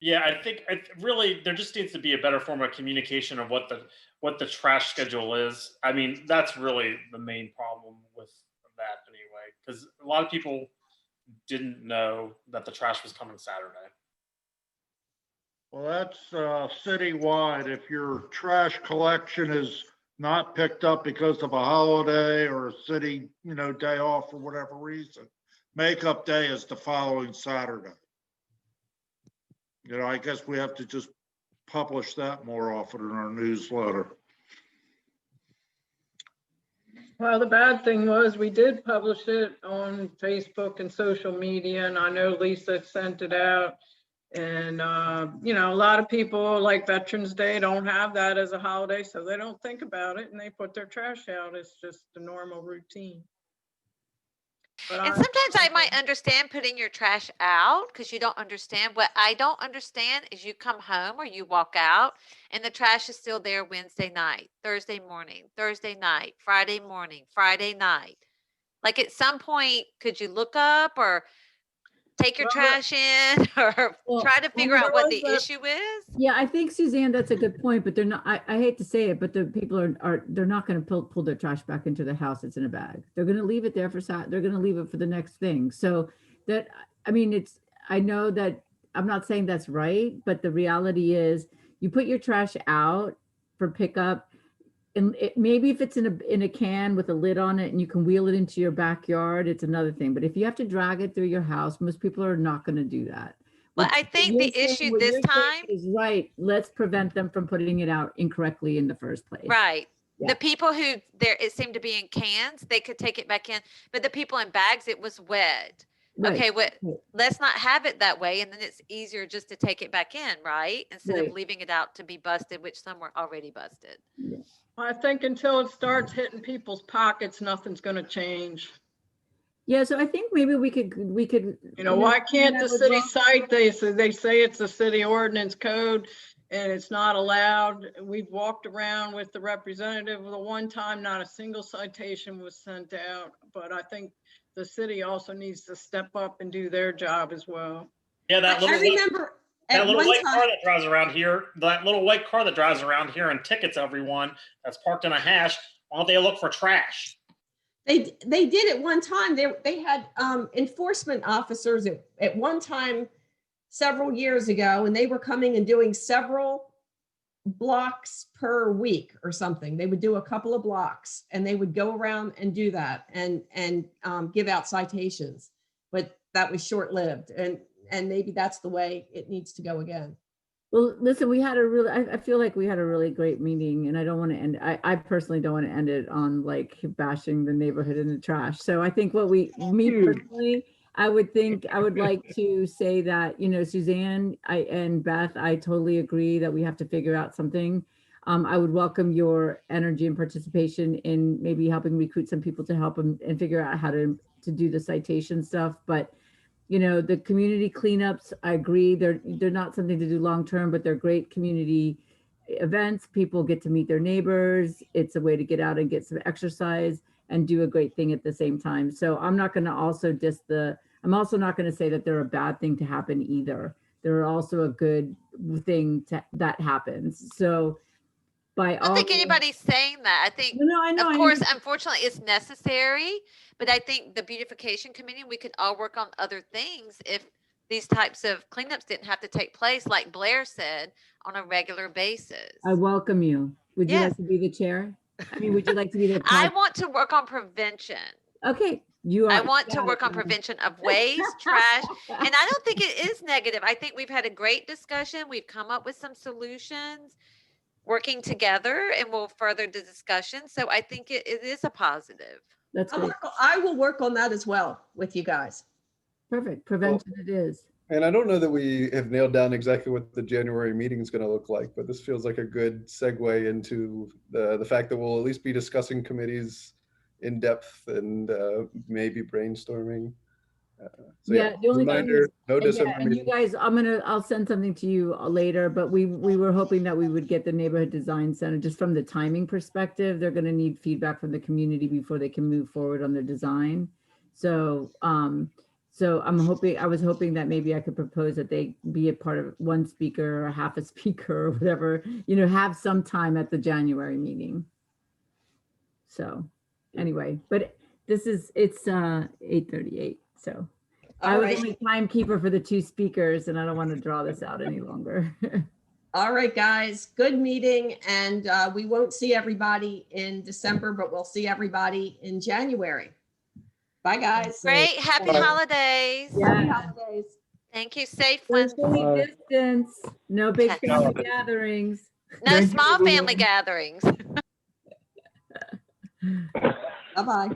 Yeah, I think really there just needs to be a better form of communication of what the trash schedule is. I mean, that's really the main problem with that anyway, because a lot of people didn't know that the trash was coming Saturday. Well, that's citywide. If your trash collection is not picked up because of a holiday or a city, day off for whatever reason, makeup day is the following Saturday. I guess we have to just publish that more often in our newsletter. Well, the bad thing was we did publish it on Facebook and social media, and I know Lisa sent it out. And, a lot of people like Veterans Day don't have that as a holiday, so they don't think about it and they put their trash out. It's just the normal routine. But And sometimes I might understand putting your trash out because you don't understand. What I don't understand is you come home or you walk out and the trash is still there Wednesday night, Thursday morning, Thursday night, Friday morning, Friday night. Like at some point, could you look up or take your trash in or try to figure out what the issue is? Yeah, I think Suzanne, that's a good point, but they're not, I hate to say it, but the people they're not going to pull their trash back into the house. It's in a bag. They're going to leave it there they're going to leave it for the next thing. So that, I know that I'm not saying that's right, but the reality is you put your trash out for pickup. And maybe if it's in a can with a lid on it and you can wheel it into your backyard, it's another thing. But if you have to drag it through your house, most people are not going to do that. Well, I think the issue this time is right. Let's prevent them from putting it out incorrectly in the first place. Right. Yeah. The people who it seemed to be in cans, they could take it back in, but the people in bags, it was wet. Right. Okay, let's not have it that way. And then it's easier just to take it back in, right? Instead of leaving it out to be busted, which some were already busted. Yeah. I think until it starts hitting people's pockets, nothing's going to change. Yeah, so I think maybe we could. Why can't the city cite? They say it's a city ordinance code and it's not allowed. We've walked around with the representative the one time, not a single citation was sent out. But I think the city also needs to step up and do their job as well. Yeah, that little white car that drives around here and tickets everyone that's parked in a hash. Why don't they look for trash? They did at one time. They had enforcement officers at one time several years ago, and they were coming and doing several blocks per week or something. They would do a couple of blocks and they would go around and do that and give out citations, but that was short-lived. And maybe that's the way it needs to go again. Well, listen, we had a really, I feel like we had a really great meeting, and I don't want to end, I personally don't want to end it on like bashing the neighborhood in the trash. So I think me personally, I would like to say that, you know, Suzanne, and Beth, I totally agree that we have to figure out something. I would welcome your energy and participation in maybe helping recruit some people to help them and figure out how to do the citation stuff. But you know, the community cleanups, I agree, they're not something to do long term, but they're great community events. People get to meet their neighbors. It's a way to get out and get some exercise and do a great thing at the same time. So I'm not going to also I'm also not going to say that they're a bad thing to happen either. They're also a good thing that happens. So by I don't think anybody's saying that. I think, of course, unfortunately, it's necessary, but I think the beautification committee, we could all work on other things if these types of cleanups didn't have to take place, like Blair said, on a regular basis. I welcome you. Would you Yes. like to be the chair? I mean, would you like to be the I want to work on prevention. Okay, you are. I want to work on prevention of waste, trash, and I don't think it is negative. I think we've had a great discussion. We've come up with some solutions, working together, and we'll further the discussion. So I think it is a positive. That's great. I will work on that as well with you guys. Perfect. Prevention it is. And I don't know that we have nailed down exactly what the January meeting is going to look like, but this feels like a good segue into the fact that we'll at least be discussing committees in depth and maybe brainstorming. So yeah, the only thing is, no and December and you meeting. guys, I'll send something to you later, but we were hoping that we would get the neighborhood design center just from the timing perspective. They're going to need feedback from the community before they can move forward on their design. So, so I was hoping that maybe I could propose that they be a part of one speaker or half a speaker or whatever, you know, have some time at the January meeting. So anyway, but it's 8:38. So I was only timekeeper for the two speakers, and I don't want to draw this out any longer. All right, guys, good meeting. And we won't see everybody in December, but we'll see everybody in January. Bye, guys. Great. Happy holidays. Happy holidays. Thank you. Safe ones. Socially distance, no big family gatherings. No small family gatherings. Bye-bye.